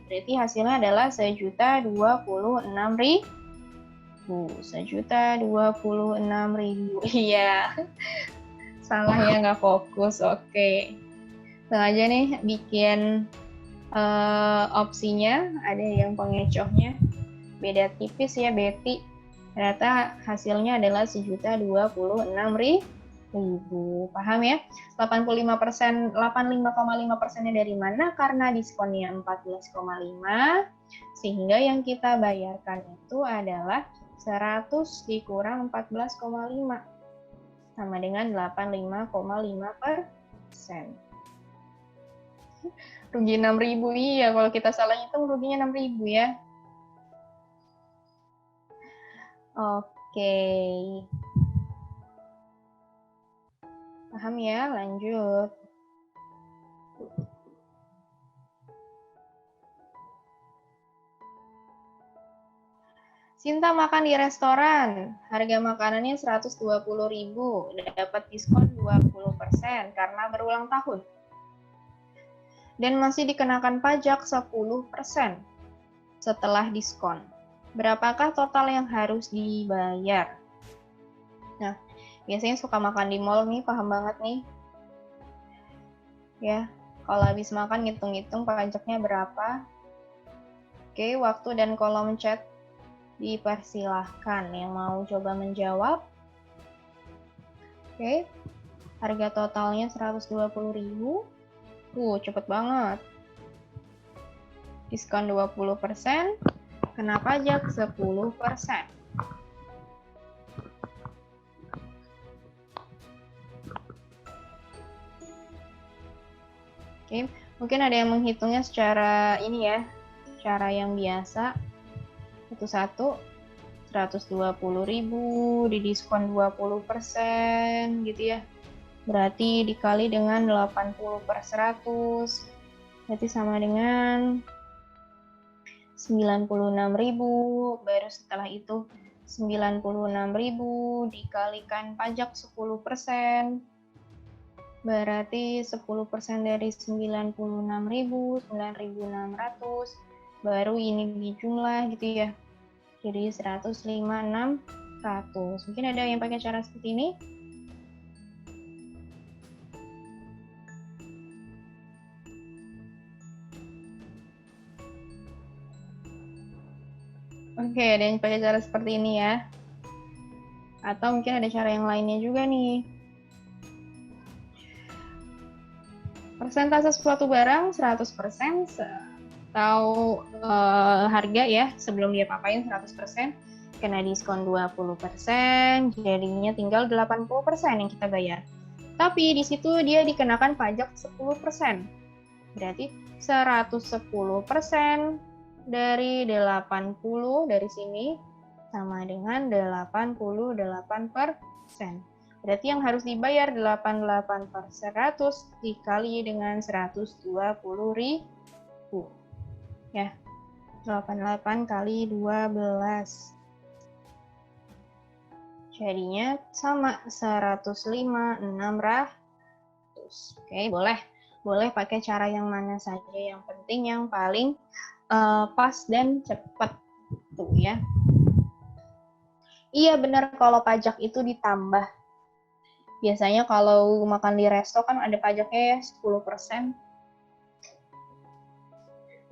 Speaker 1: Berarti hasilnya adalah 1.026.000. 1.026.000. Iya. Salahnya nggak fokus. Oke. Sengaja nih bikin opsinya ada yang pengecohnya beda tipis ya Betty. Ternyata hasilnya adalah 1.026.000. Paham ya? 85%, 85,5%-nya dari mana? Karena diskonnya 14,5, sehingga yang kita bayarkan itu adalah 100 dikurang 14,5 sama dengan 85,5%. Rugi 6.000, iya, kalau kita salah hitung ruginya 6.000 ya. Oke. Paham ya? Lanjut. Sinta makan di restoran, harga makanannya 120.000, dapat diskon 20% karena berulang tahun. Dan masih dikenakan pajak 10% setelah diskon. Berapakah total yang harus dibayar? Nah, biasanya suka makan di mall nih, paham banget nih. Ya, kalau habis makan ngitung-ngitung pajaknya berapa. Oke, waktu dan kolom chat dipersilahkan yang mau coba menjawab. Oke, harga totalnya 120.000. Cepet banget. Diskon 20%, kena pajak 10%. Oke, mungkin ada yang menghitungnya secara ini ya, cara yang biasa. Satu-satu 120.000 didiskon 20% gitu ya. Berarti dikali dengan 80/100, berarti sama dengan 96.000. Baru setelah itu 96.000 dikalikan pajak 10%. Berarti 10% dari 96.000, 9.600. Baru ini dijumlah gitu ya. Jadi 105.600. Mungkin ada yang pakai cara seperti ini? Oke, ada yang pakai cara seperti ini ya. Atau mungkin ada cara yang lainnya juga nih. Persentase suatu barang 100% atau harga ya, sebelum dia papain 100%, kena diskon 20%, jadinya tinggal 80% yang kita bayar. Tapi di situ dia dikenakan pajak 10%. Berarti 110% dari 80 dari sini sama dengan 88%. Berarti yang harus dibayar 88/100 dikali dengan 120.000. Ya, 88 kali 12. Jadinya sama 105.600. Oke, boleh pakai cara yang mana saja, yang penting yang paling pas dan cepat tuh ya. Iya benar, kalau pajak itu ditambah. Biasanya kalau makan di resto kan ada pajaknya ya 10%.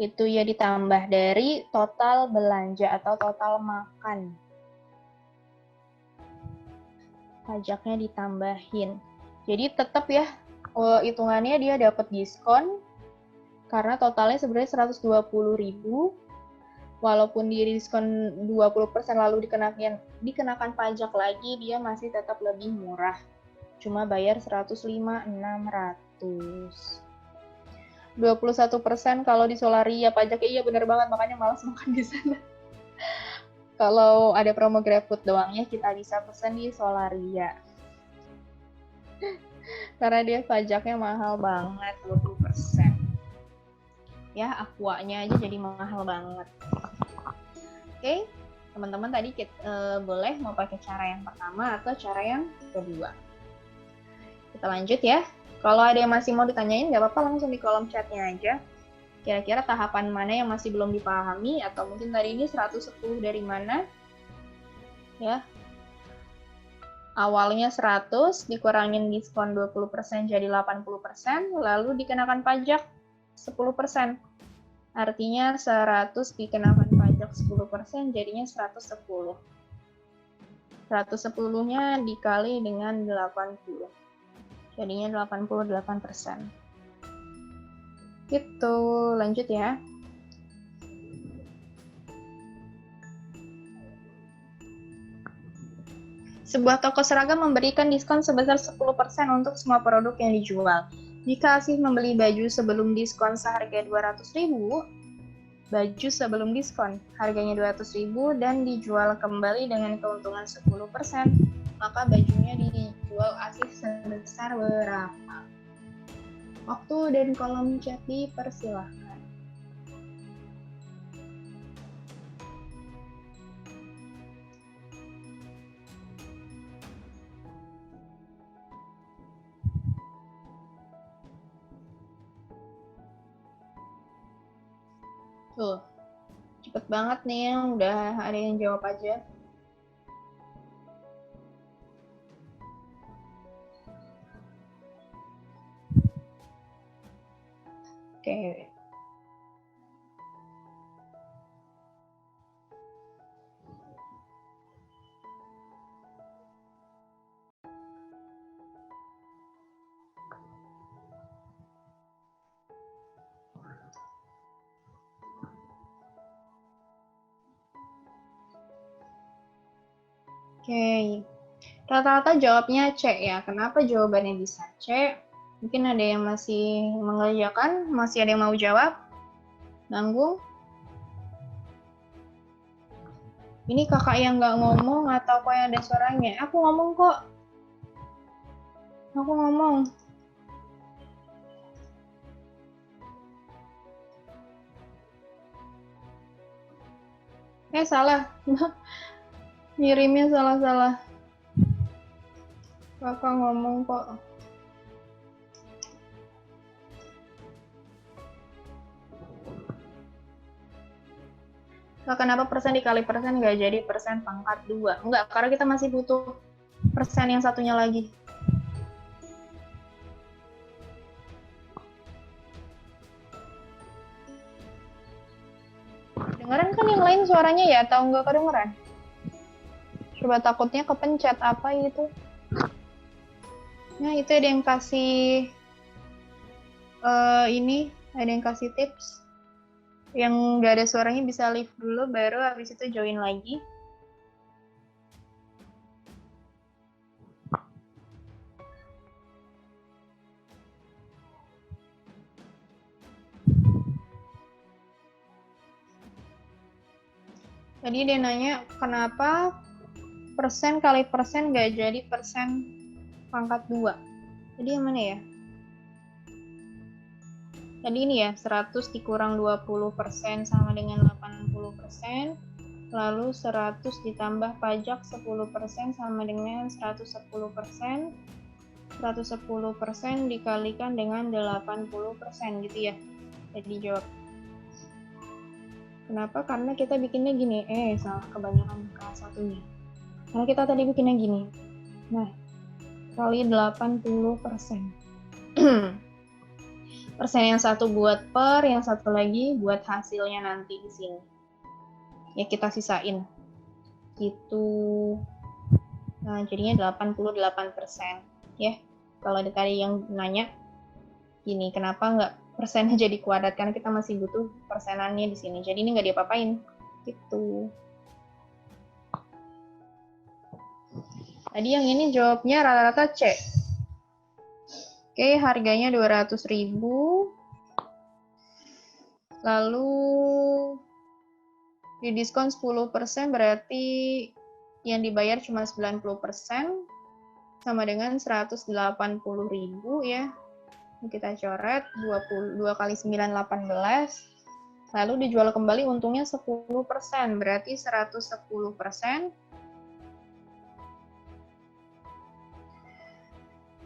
Speaker 1: Itu ya ditambah dari total belanja atau total makan. Pajaknya ditambahin. Jadi tetap ya hitungannya dia dapat diskon karena totalnya sebenarnya 120.000. Walaupun dia diskon 20% lalu dikenakan pajak lagi, dia masih tetap lebih murah. Cuma bayar 105.600. 21% kalau di Solaria pajaknya, iya bener banget, makanya malas makan di sana. Kalau ada promo GrabFood doangnya kita bisa pesan di Solaria. Karena dia pajaknya mahal banget, 20%. Ya, aquanya aja jadi mahal banget. Oke, teman-teman tadi boleh mau pakai cara yang pertama atau cara yang kedua. Kita lanjut ya. Kalau ada yang masih mau ditanyain, nggak apa-apa, langsung di kolom chatnya aja. Kira-kira tahapan mana yang masih belum dipahami, atau mungkin tadi ini 110 dari mana? Ya. Awalnya 100, dikurangin diskon 20% jadi 80%, lalu dikenakan pajak 10%. Artinya 100 dikenakan pajak 10%, jadinya 110. 110-nya dikali dengan 80. Jadinya 88%. Gitu, lanjut ya. Sebuah toko seragam memberikan diskon sebesar 10% untuk semua produk yang dijual. Jika Asih membeli baju sebelum diskon seharga 200.000, baju sebelum diskon harganya 200.000 dan dijual kembali dengan keuntungan 10%, maka bajunya dijual Asih sebesar berapa? Waktu dan kolom chat dipersilahkan. Tuh, cepet banget nih, udah ada yang jawab aja. Oke. Oke, rata-rata jawabnya C ya. Kenapa jawabannya bisa C? Mungkin ada yang masih mengerjakan, masih ada yang mau jawab? Nanggung? Ini kakak yang nggak ngomong atau kok yang ada suaranya? Aku ngomong kok. Aku ngomong. Salah. Ngirimnya salah-salah. Kakak ngomong kok. Kenapa persen dikali persen nggak jadi persen pangkat 2? Enggak, karena kita masih butuh persen yang satunya lagi. Dengeran kan yang lain suaranya ya, atau nggak kedengeran? Coba takutnya kepencet apa itu. Nah, itu ada yang kasih ini, ada yang kasih tips. Yang nggak ada suaranya bisa leave dulu, baru habis itu join lagi. Tadi dia nanya kenapa persen kali persen nggak jadi persen pangkat 2. Jadi yang mana ya? Tadi ini ya, 100 dikurang 20% sama dengan 80%. Lalu 100 ditambah pajak 10% sama dengan 110%. 110% dikalikan dengan 80% gitu ya. Jadi jawab. Kenapa? Karena kita bikinnya gini. Salah kebanyakan kelas satunya. Karena kita tadi bikinnya gini. Nah, kali 80%. Persen yang satu buat per, yang satu lagi buat hasilnya nanti di sini. Ya kita sisain. Gitu. Nah, jadinya 88%. Ya, kalau ada tadi yang nanya, gini, kenapa nggak persennya jadi kuadrat? Karena kita masih butuh persenannya di sini. Jadi ini nggak diapa-apain. Gitu. Tadi yang ini jawabnya rata-rata C. Oke, harganya 200.000. Lalu didiskon 10% berarti yang dibayar cuma 90%, sama dengan 180.000 ya. Kita coret 2 kali 9 18. Lalu dijual kembali untungnya 10%, berarti 110%.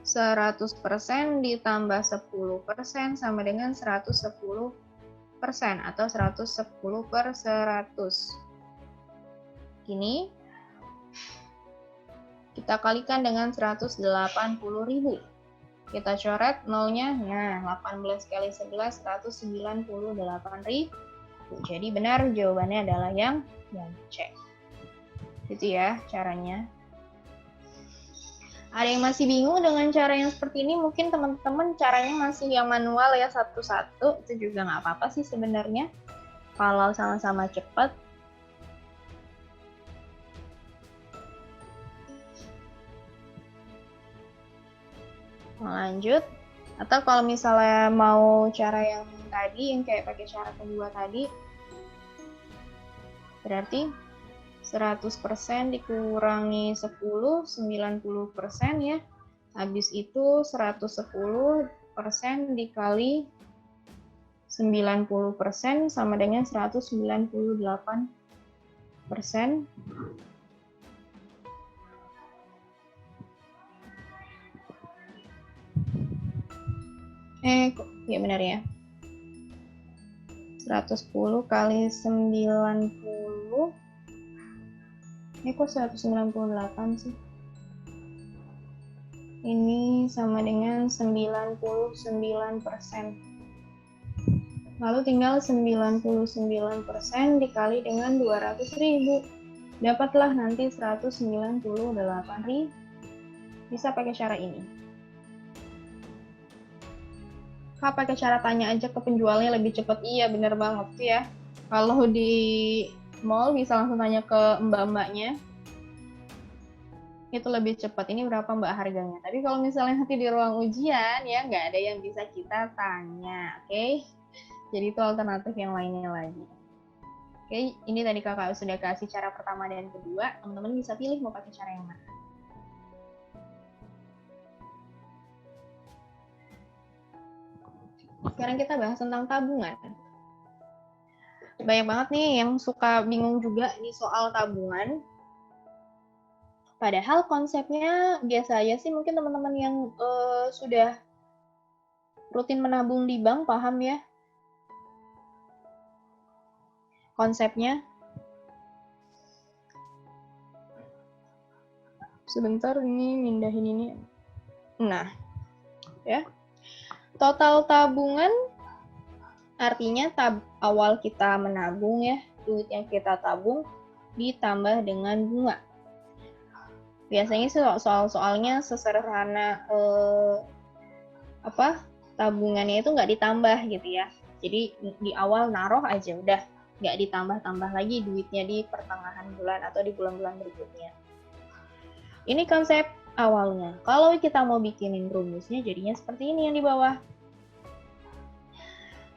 Speaker 1: 100% ditambah 10% sama dengan 110% atau 110/100. Gini. Kita kalikan dengan 180.000. Kita coret nolnya. Nah, 18 kali 11 198.000. Jadi benar jawabannya adalah yang C. Gitu ya caranya. Ada yang masih bingung dengan cara yang seperti ini? Mungkin teman-teman caranya masih yang manual ya, satu-satu. Itu juga nggak apa-apa sih sebenarnya. Kalau sama-sama cepat. Lanjut. Atau kalau misalnya mau cara yang tadi, yang kayak pakai cara kedua tadi, berarti 100% dikurangi 10, 90% ya. Habis itu 110% dikali 90% sama dengan 198%. Ya benar ya. 110 kali 90. Kok 198 sih? Ini sama dengan 99%. Lalu tinggal 99% dikali dengan 200.000. Dapatlah nanti 198.000. Bisa pakai cara ini. Kak, pakai cara tanya aja ke penjualnya lebih cepat. Iya, bener banget sih ya. Kalau di mall bisa langsung tanya ke mbak-mbaknya. Itu lebih cepat. Ini berapa mbak harganya? Tapi kalau misalnya nanti di ruang ujian, ya nggak ada yang bisa kita tanya. Oke? Jadi itu alternatif yang lainnya lagi. Oke, ini tadi kakak sudah kasih cara pertama dan kedua. Teman-teman bisa pilih mau pakai cara yang mana. Sekarang kita bahas tentang tabungan. Banyak banget nih yang suka bingung juga di soal tabungan. Padahal konsepnya biasa aja sih, mungkin teman-teman yang sudah rutin menabung di bank paham ya konsepnya. Sebentar, ini mindahin ini. Nah, ya. Total tabungan artinya awal kita menabung ya, duit yang kita tabung ditambah dengan bunga. Biasanya sih soal-soalnya sesederhana tabungannya itu nggak ditambah gitu ya. Jadi di awal naruh aja udah, nggak ditambah-tambah lagi duitnya di pertengahan bulan atau di bulan-bulan berikutnya. Ini konsep awalnya. Kalau kita mau bikinin rumusnya jadinya seperti ini yang di bawah.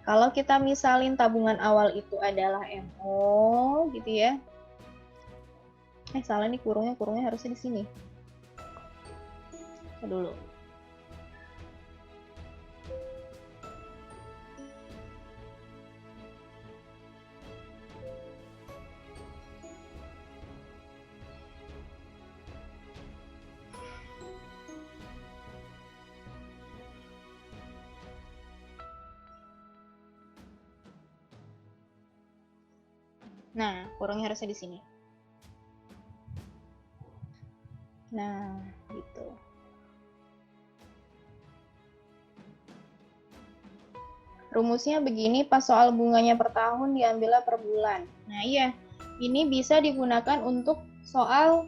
Speaker 1: Kalau kita misalin tabungan awal itu adalah MO gitu ya. Salah nih kurungnya harusnya di sini. dulu. Nah, kurangnya harusnya di sini. Nah, gitu. Rumusnya begini, pas soal bunganya per tahun diambilnya per bulan. Nah, iya. Ini bisa digunakan untuk soal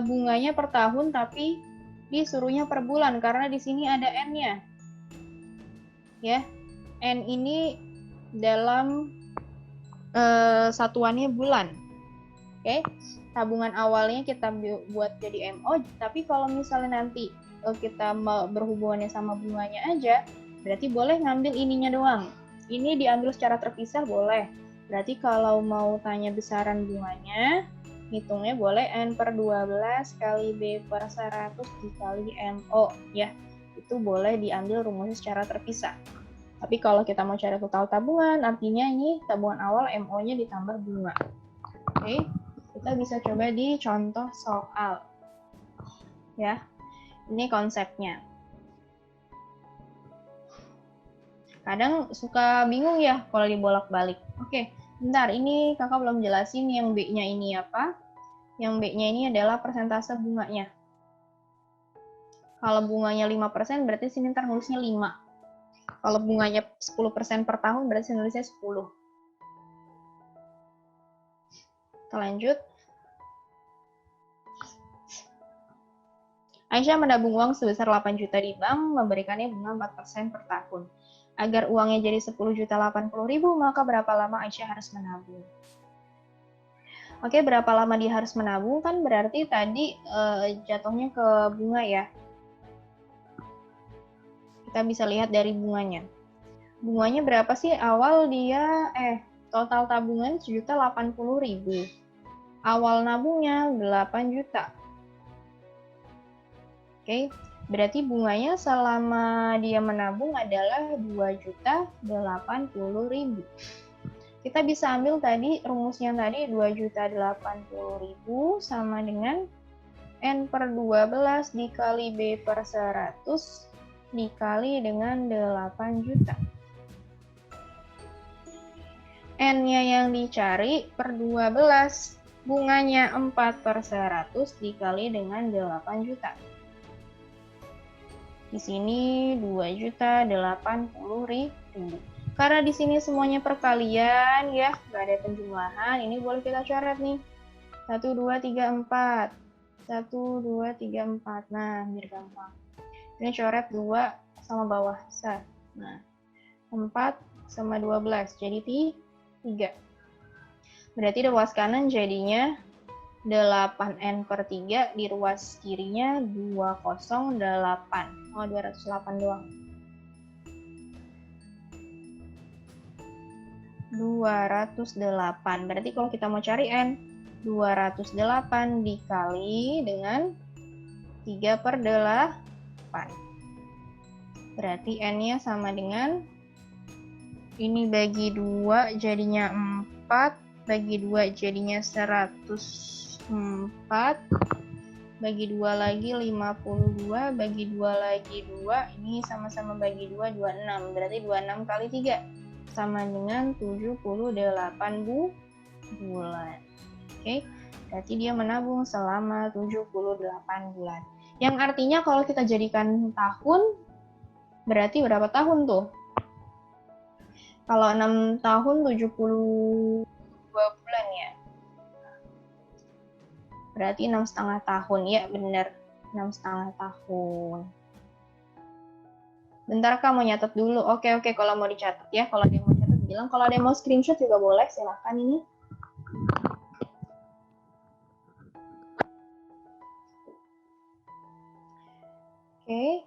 Speaker 1: bunganya per tahun tapi disuruhnya per bulan karena di sini ada N-nya. Ya. N ini dalam satuannya bulan. Oke, tabungan awalnya kita buat jadi MO, tapi kalau misalnya nanti kita berhubungannya sama bunganya aja, berarti boleh ngambil ininya doang. Ini diambil secara terpisah boleh. Berarti kalau mau tanya besaran bunganya, hitungnya boleh N per 12 kali B per 100 dikali MO. Ya, itu boleh diambil rumusnya secara terpisah. Tapi kalau kita mau cari total tabungan, artinya ini tabungan awal MO-nya ditambah bunga. Oke, kita bisa coba di contoh soal. Ya, ini konsepnya. Kadang suka bingung ya kalau dibolak-balik. Oke, bentar, ini kakak belum jelasin yang B-nya ini apa. Yang B-nya ini adalah persentase bunganya. Kalau bunganya 5%, berarti sini ntar nulisnya 5. Kalau bunganya 10% per tahun, berarti nulisnya 10. Kita lanjut. Aisyah menabung uang sebesar 8 juta di bank, memberikannya bunga 4% per tahun. Agar uangnya jadi 10.080.000, maka berapa lama Aisyah harus menabung? Oke, berapa lama dia harus menabung? Kan berarti tadi jatuhnya ke bunga ya. Kita bisa lihat dari bunganya. Bunganya berapa sih? Awal dia, total tabungan 1.080.000. Awal nabungnya 8 juta. Oke, berarti bunganya selama dia menabung adalah 2.080.000. Kita bisa ambil tadi rumusnya tadi 2.080.000 sama dengan N per 12 dikali B per 100 dikali dengan 8 juta. N-nya yang dicari per 12, bunganya 4 per 100 dikali dengan 8 juta. Di sini 2.080.000. Karena di sini semuanya perkalian ya, nggak ada penjumlahan, ini boleh kita coret nih. 1, 2, 3, 4. 1, 2, 3, 4. Nah, biar gampang. Ini coret 2 sama bawah. Nah, 4 sama 12. Jadi 3. Berarti ruas kanan jadinya 8N per 3, di ruas kirinya 208. Oh, 208 doang. 208. Berarti kalau kita mau cari N, 208 dikali dengan 3 per 8. Berarti N-nya sama dengan, ini bagi 2 jadinya 4, bagi 2 jadinya 104, bagi 2 lagi 52, bagi 2 lagi 2, ini sama-sama bagi 2, 26. Berarti 26 kali 3 sama dengan 78 bulan. Oke, berarti dia menabung selama 78 bulan. Yang artinya kalau kita jadikan tahun, berarti berapa tahun tuh? Kalau 6 tahun 72 bulan ya. Berarti 6,5 tahun. Ya benar, 6,5 tahun. Bentar Kak, mau nyatet dulu. Oke, kalau mau dicatat ya. Kalau ada yang mau catat bilang. Kalau ada yang mau screenshot juga boleh, silahkan ini. Oke.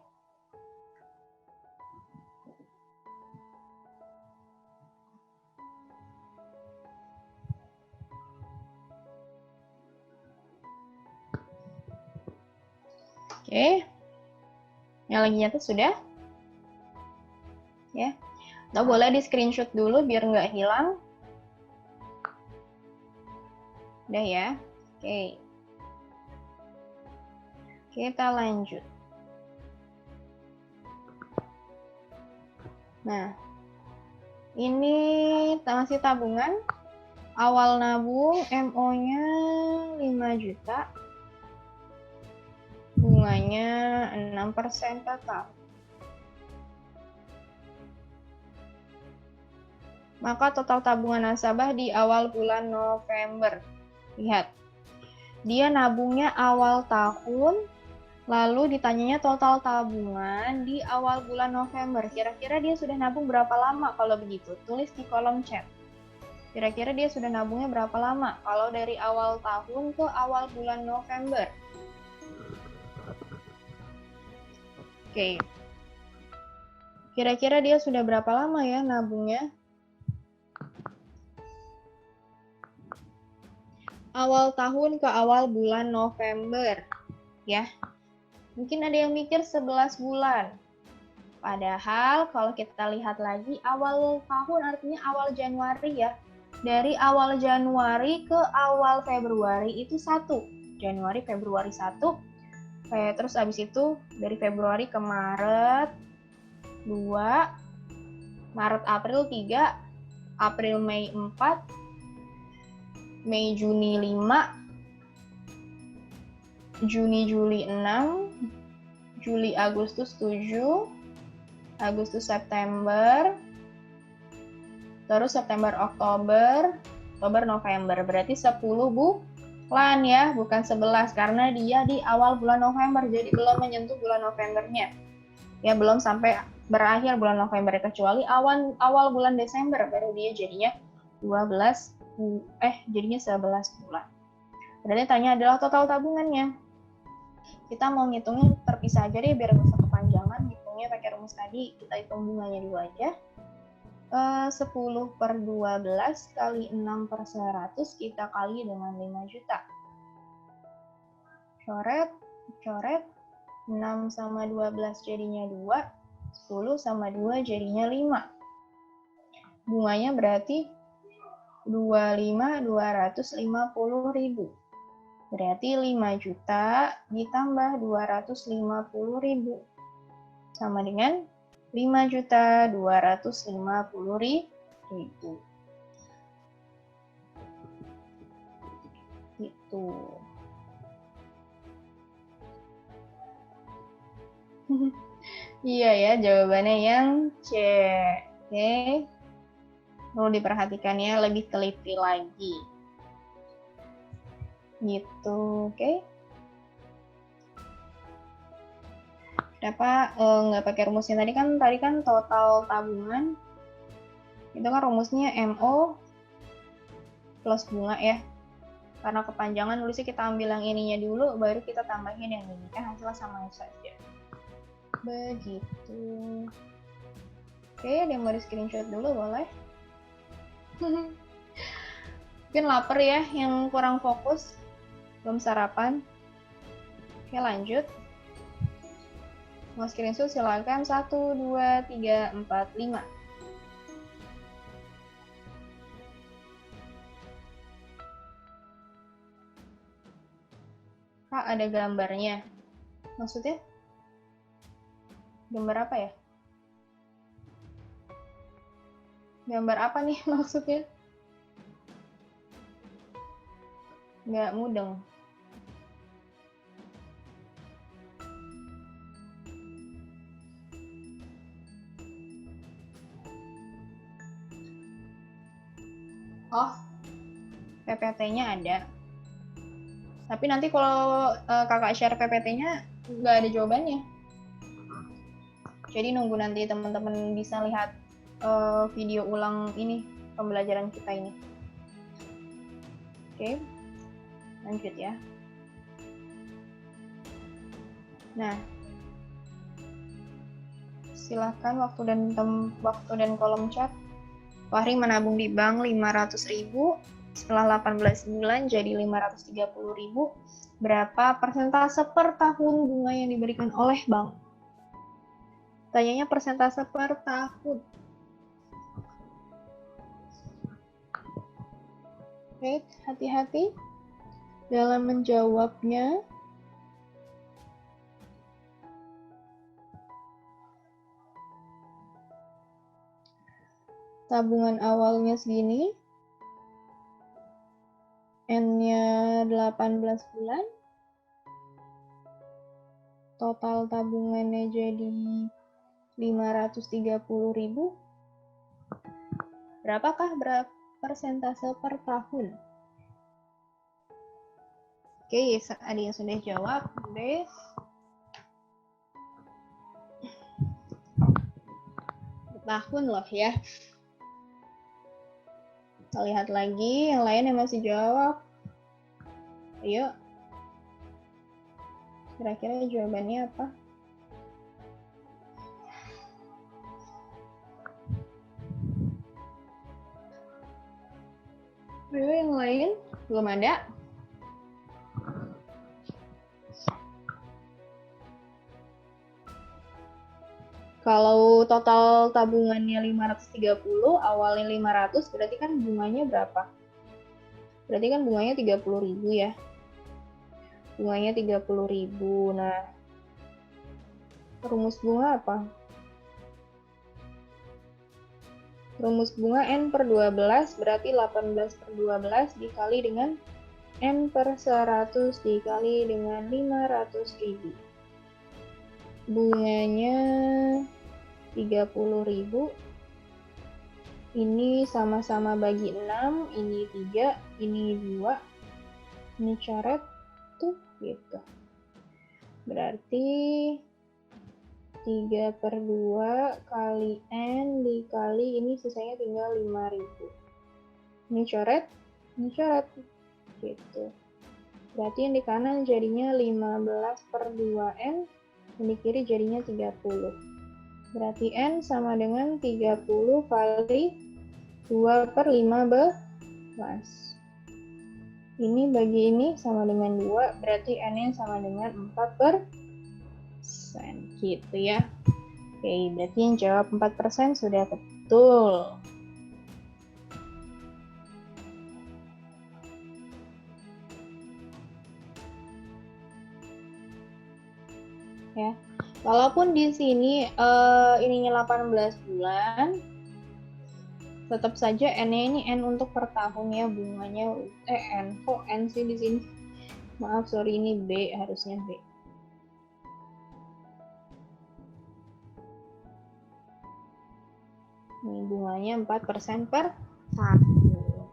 Speaker 1: Oke. Yang lagi nyatet sudah? Ya. Atau boleh di screenshot dulu biar nggak hilang. Udah ya. Oke. Kita lanjut. Nah, ini masih tabungan. Awal nabung MO-nya 5 juta. Bunganya 6% per tahun. Maka total tabungan nasabah di awal bulan November. Lihat, dia nabungnya awal tahun, lalu ditanyanya total tabungan di awal bulan November. Kira-kira dia sudah nabung berapa lama kalau begitu? Tulis di kolom chat. Kira-kira dia sudah nabungnya berapa lama kalau dari awal tahun ke awal bulan November? Oke. Kira-kira dia sudah berapa lama ya nabungnya? Awal tahun ke awal bulan November, ya. Mungkin ada yang mikir 11 bulan. Padahal kalau kita lihat lagi, awal tahun artinya awal Januari ya. Dari awal Januari ke awal Februari itu 1. Januari, Februari 1. Terus abis itu dari Februari ke Maret 2. Maret, April 3. April, Mei 4. Mei, Juni 5, Juni, Juli 6, Juli, Agustus 7, Agustus, September, terus September, Oktober, November. Berarti 10 bulan ya, bukan 11 karena dia di awal bulan November, jadi belum menyentuh bulan Novembernya. Ya, belum sampai berakhir bulan November, kecuali awal bulan Desember baru dia jadinya 11 bulan. Berarti tanya adalah total tabungannya. Kita mau ngitungnya terpisah aja deh biar nggak usah kepanjangan. Hitungnya pakai rumus tadi, kita hitung bunganya dulu aja. 10 per 12 kali 6 per 100 kita kali dengan 5 juta. Coret, 6 sama 12 jadinya 2, 10 sama 2 jadinya 5. Bunganya berarti 250.000. Berarti 5 juta ditambah 250.000 sama dengan 5.250.000. Gitu. Iya ya, jawabannya yang C. Oke. Perlu diperhatikan ya, lebih teliti lagi. Gitu, oke. Kenapa nggak pakai rumusnya tadi kan total tabungan itu kan rumusnya MO plus bunga ya. Karena kepanjangan nulisnya kita ambil yang ininya dulu, baru kita tambahin yang ini kan hasilnya sama saja. Begitu. Oke, ada yang mau di screenshot dulu boleh? Mungkin lapar ya, yang kurang fokus, belum sarapan. Oke, lanjut. Mau screenshot silakan 1, 2, 3, 4, 5. Kak, ada gambarnya. Maksudnya? Gambar apa ya? Gambar apa nih maksudnya? Nggak mudeng. Oh, PPT-nya ada. Tapi nanti kalau kakak share PPT-nya nggak ada jawabannya. Jadi nunggu nanti teman-teman bisa lihat video ulang ini, pembelajaran kita ini. Oke, lanjut ya. Nah, silahkan waktu dan kolom chat. Fahri menabung di bank 500.000, setelah 18 bulan jadi 530.000. Berapa persentase per tahun bunga yang diberikan oleh bank? Tanyanya persentase per tahun. Oke, hati-hati dalam menjawabnya. Tabungan awalnya segini, N-nya 18 bulan, total tabungannya jadi 530.000. Berapakah persentase per tahun? Oke, ada yang sudah jawab. B. Tahun loh ya. Kita lihat lagi, yang lain yang masih jawab. Ayo. Kira-kira jawabannya apa? Ayo, yang lain? Belum ada? Kalau total tabungannya 530, awalnya 500, berarti kan bunganya berapa? Berarti kan bunganya 30.000 ya. Bunganya 30.000. Nah, rumus bunga apa? Rumus bunga N per 12 berarti 18 per 12 dikali dengan N per 100 dikali dengan 500.000. Bunganya 30.000. Ini sama-sama bagi 6, ini 3, ini 2, ini coret tuh gitu. Berarti 3 per 2 kali N dikali ini sisanya tinggal 5.000. Ini coret gitu. Berarti yang di kanan jadinya 15 per 2N, yang di kiri jadinya 30. Berarti N sama dengan 30 kali 2 per 15. Ini bagi ini sama dengan 2, berarti N-nya sama dengan 4%. Gitu ya. Oke, berarti yang jawab 4% sudah betul. Ya. Walaupun di sini ininya 18 bulan, tetap saja N-nya ini N untuk per tahun ya, bunganya N. Kok N sih di sini? Maaf, sorry, ini B, harusnya B. Ini bunganya 4% per tahun.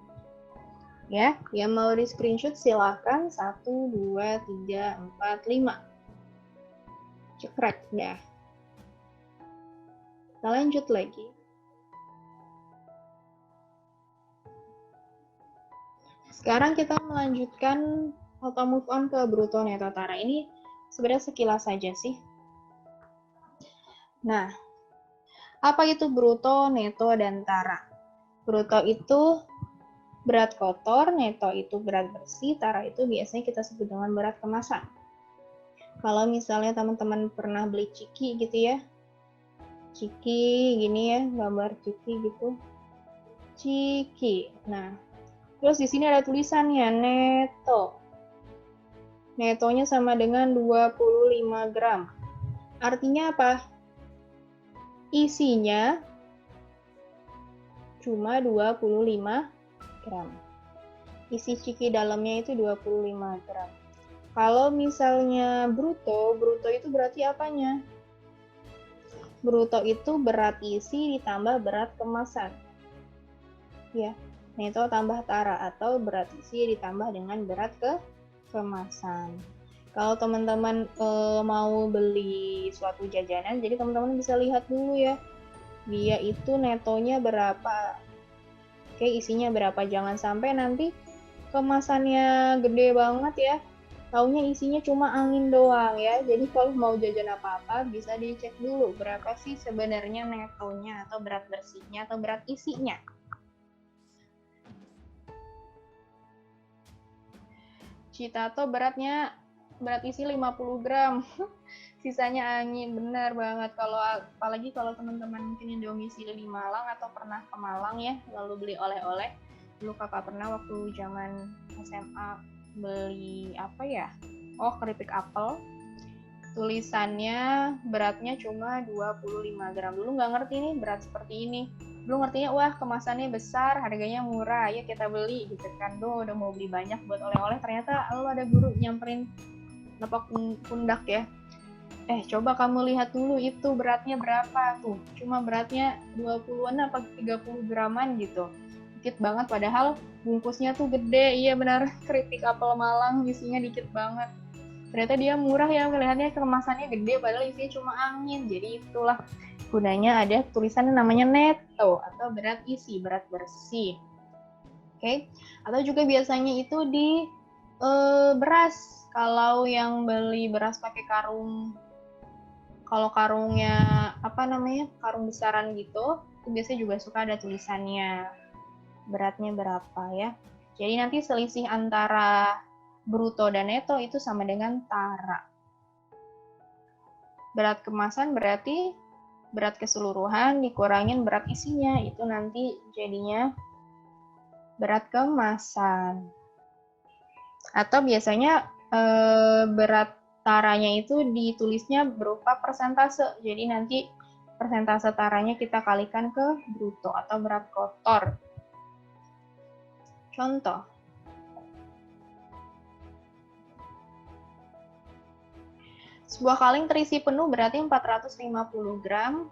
Speaker 1: Ya, yang mau di screenshot silahkan 1, 2, 3, 4, 5. Cekrek dah. Kita lanjut lagi. Sekarang kita melanjutkan atau move on ke bruto neto tara. Ini sebenarnya sekilas saja sih. Nah, apa itu bruto, neto, dan tara? Bruto itu berat kotor, neto itu berat bersih, tara itu biasanya kita sebut dengan berat kemasan. Kalau misalnya teman-teman pernah beli ciki gitu ya, ciki gini ya, gambar ciki gitu, ciki. Nah, terus di sini ada tulisannya neto. Netonya sama dengan 25 gram. Artinya apa? Isinya cuma 25 gram. Isi ciki dalamnya itu 25 gram. Kalau misalnya bruto itu berarti apanya? Bruto itu berat isi ditambah berat kemasan. Ya, neto tambah tara atau berat isi ditambah dengan berat kemasan. Kalau teman-teman mau beli suatu jajanan, jadi teman-teman bisa lihat dulu ya, dia itu netonya berapa, oke, isinya berapa. Jangan sampai nanti kemasannya gede banget ya, taunya isinya cuma angin doang ya. Jadi kalau mau jajan apa-apa bisa dicek dulu berapa sih sebenarnya netonya atau berat bersihnya atau berat isinya. Citato berat isi 50 gram. Sisanya angin, benar banget. Apalagi kalau teman-teman mungkin yang domisili di Malang atau pernah ke Malang ya, lalu beli oleh-oleh. Dulu kakak pernah waktu zaman SMA beli apa ya? Oh, keripik apel. Tulisannya beratnya cuma 25 gram. Dulu nggak ngerti nih berat seperti ini. Dulu ngertinya wah kemasannya besar, harganya murah, ya kita beli gitu kan. Duh, udah mau beli banyak buat oleh-oleh, ternyata lalu ada guru nyamperin nepok pundak ya. Coba kamu lihat dulu itu beratnya berapa tuh. Cuma beratnya 20-an apa 30 graman gitu. Dikit banget padahal bungkusnya tuh gede. Iya benar, keripik apel Malang isinya dikit banget. Ternyata dia murah ya, kelihatannya kemasannya gede padahal isinya cuma angin. Jadi itulah gunanya ada tulisan namanya netto atau berat isi, berat bersih. Oke. Atau juga biasanya itu di beras. Kalau yang beli beras pakai karung, kalau karungnya karung besaran gitu, itu biasanya juga suka ada tulisannya beratnya berapa ya. Jadi nanti selisih antara bruto dan netto itu sama dengan tara. Berat kemasan berarti berat keseluruhan dikurangin berat isinya, itu nanti jadinya berat kemasan. Atau biasanya berat taranya itu ditulisnya berupa persentase. Jadi nanti persentase taranya kita kalikan ke bruto atau berat kotor. Contoh. Sebuah kaleng terisi penuh berarti 450 gram.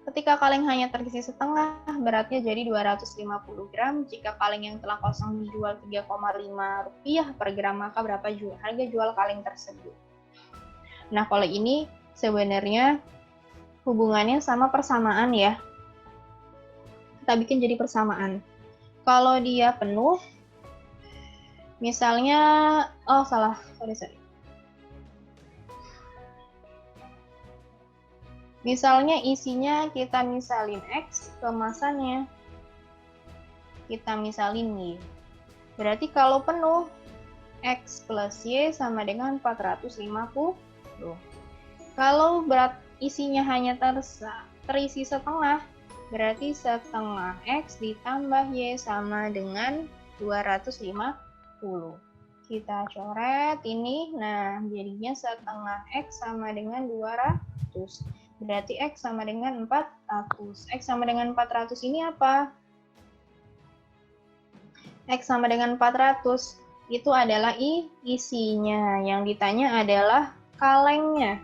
Speaker 1: Ketika kaleng hanya terisi setengah, beratnya jadi 250 gram. Jika kaleng yang telah kosong dijual Rp3,5 per gram, maka berapa harga jual kaleng tersebut? Nah, kalau ini sebenarnya hubungannya sama persamaan ya. Kita bikin jadi persamaan. Kalau dia penuh, misalnya, sorry. Misalnya isinya kita misalin X, kemasannya kita misalin Y. Berarti kalau penuh, X plus Y sama dengan 450. Kalau berat isinya hanya terisi setengah, berarti setengah X ditambah Y sama dengan 250. Kita coret ini, nah jadinya setengah X sama dengan 200. Berarti X sama dengan 400. X sama dengan 400 ini apa? X sama dengan 400 itu adalah isinya. Yang ditanya adalah kalengnya.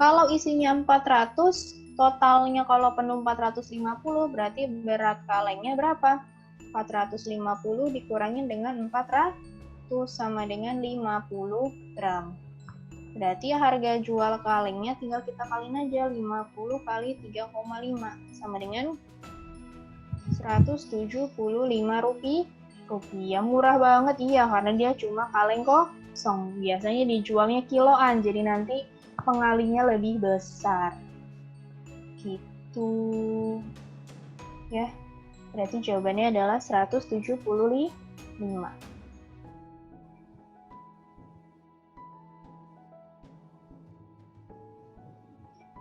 Speaker 1: Kalau isinya 400, totalnya kalau penuh 450, berarti berat kalengnya berapa? 450 dikurangin dengan 400 sama dengan 50 gram. Berarti harga jual kalengnya tinggal kita kaliin aja 50 kali 3,5 sama dengan 175 rupiah. Murah banget iya, karena dia cuma kaleng kosong. Biasanya dijualnya kiloan, jadi nanti pengalinya lebih besar. Gitu. Ya. Berarti jawabannya adalah 175.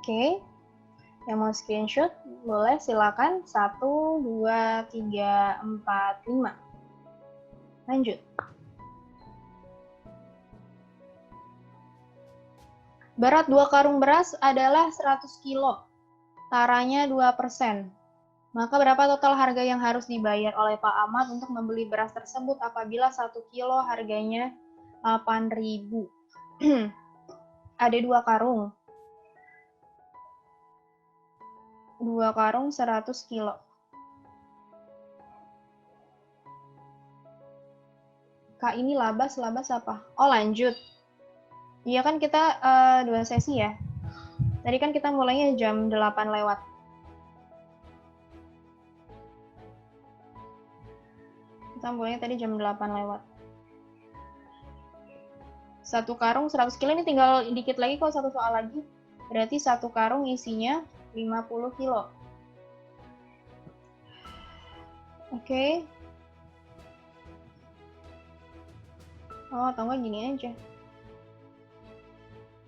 Speaker 1: Oke, yang mau screenshot boleh silakan 1, 2, 3, 4, 5. Lanjut. Berat 2 karung beras adalah 100 kilo. Taranya 2%. Maka berapa total harga yang harus dibayar oleh Pak Ahmad untuk membeli beras tersebut apabila 1 kilo harganya 8.000? Ada 2 karung. 2 karung 100 kilo. Kak, ini labas apa? Oh, lanjut. Iya kan kita 2 sesi ya. Tadi kan kita mulainya jam 8 lewat. Kita mulainya tadi jam 8 lewat. 1 karung 100 kilo, ini tinggal dikit lagi kok, 1 soal lagi. Berarti 1 karung isinya 50 kilo. Oke. Oh, atau enggak gini aja.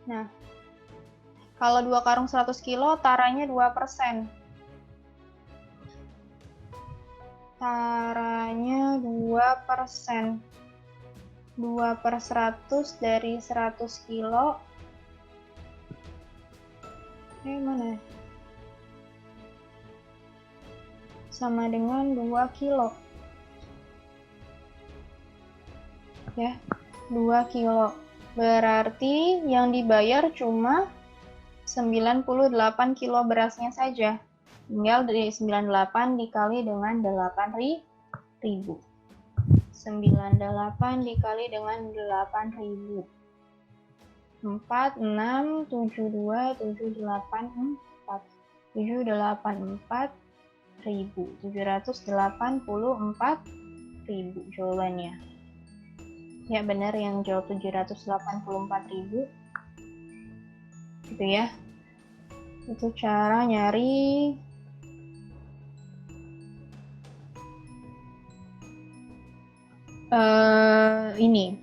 Speaker 1: Nah, kalau 2 karung 100 kilo, taranya 2%. Taranya 2%. 2/100 dari 100 kilo. Mana? Sama dengan 2 kilo. Ya, 2 kilo. Berarti yang dibayar cuma 98 kilo berasnya saja. Tinggal dari 98 dikali dengan 8.000. 98 dikali dengan 8.000. 4, 6, 7, 2, 7, 8, 4. 7, 8, 4 ribu. 784.000 jawabannya. Ya benar, yang jawab 784.000. Gitu ya. Itu cara nyari ini.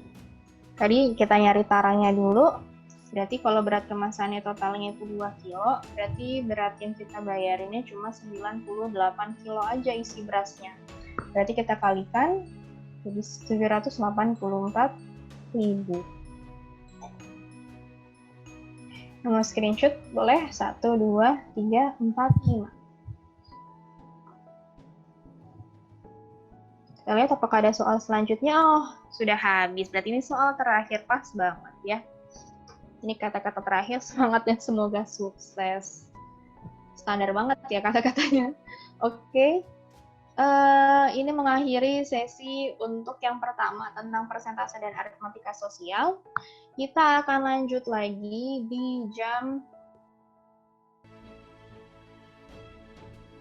Speaker 1: Tadi kita nyari taranya dulu. Berarti kalau berat kemasannya totalnya itu 2 kilo, berarti berat yang kita bayarinnya cuma 98 kilo aja isi berasnya. Berarti kita kalikan jadi 784.000. Nomor screenshot boleh 1, 2, 3, 4, 5. Kita lihat apakah ada soal selanjutnya. Oh, sudah habis. Berarti ini soal terakhir, pas banget ya. Ini kata-kata terakhir, semangat dan semoga sukses. Standar banget ya kata-katanya. Oke. Ini mengakhiri sesi untuk yang pertama tentang persentase dan aritmatika sosial. Kita akan lanjut lagi di jam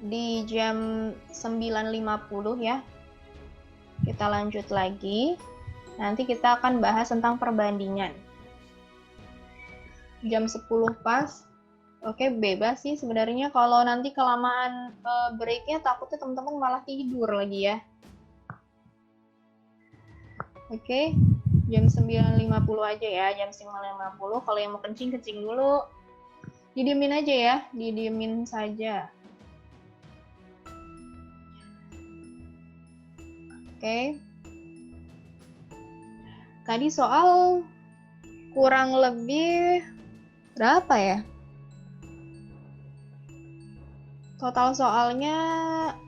Speaker 1: 9.50 ya. Kita lanjut lagi. Nanti kita akan bahas tentang perbandingan. Jam 10 pas. Oke, bebas sih sebenarnya. Kalau nanti kelamaan breaknya, takutnya teman-teman malah tidur lagi ya. Oke, jam 9.50 aja ya. Jam 9.50. Kalau yang mau kencing, kencing dulu. Didiemin aja ya. Didiemin saja. Oke. Tadi soal kurang lebih berapa ya? Total soalnya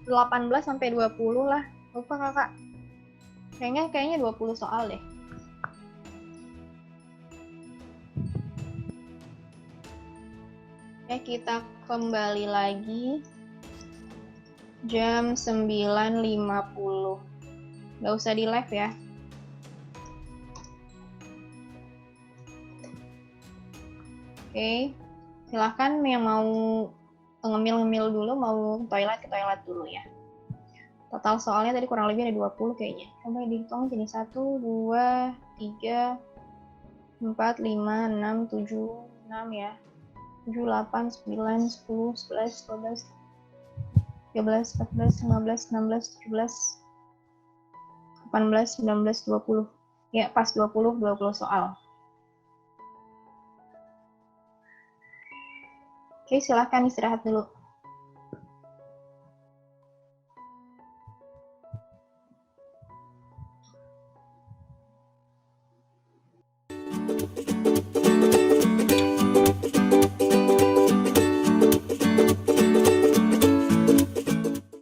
Speaker 1: 18 sampai 20 lah. Lupa kakak. Kayaknya 20 soal deh. Oke, kita kembali lagi. Jam 9.50. Nggak usah di live ya. Oke, silahkan yang mau ngemil-ngemil dulu, mau toilet, ke toilet dulu ya. Total soalnya tadi kurang lebih ada 20 kayaknya. Coba dihitung jadi 1, 2, 3, 4, 5, 6, 7, 6 ya. 7, 8, 9, 10, 11, 12, 13, 14, 15, 16, 17, 18, 19, 20. Ya, pas 20 soal. Oke, silahkan istirahat dulu.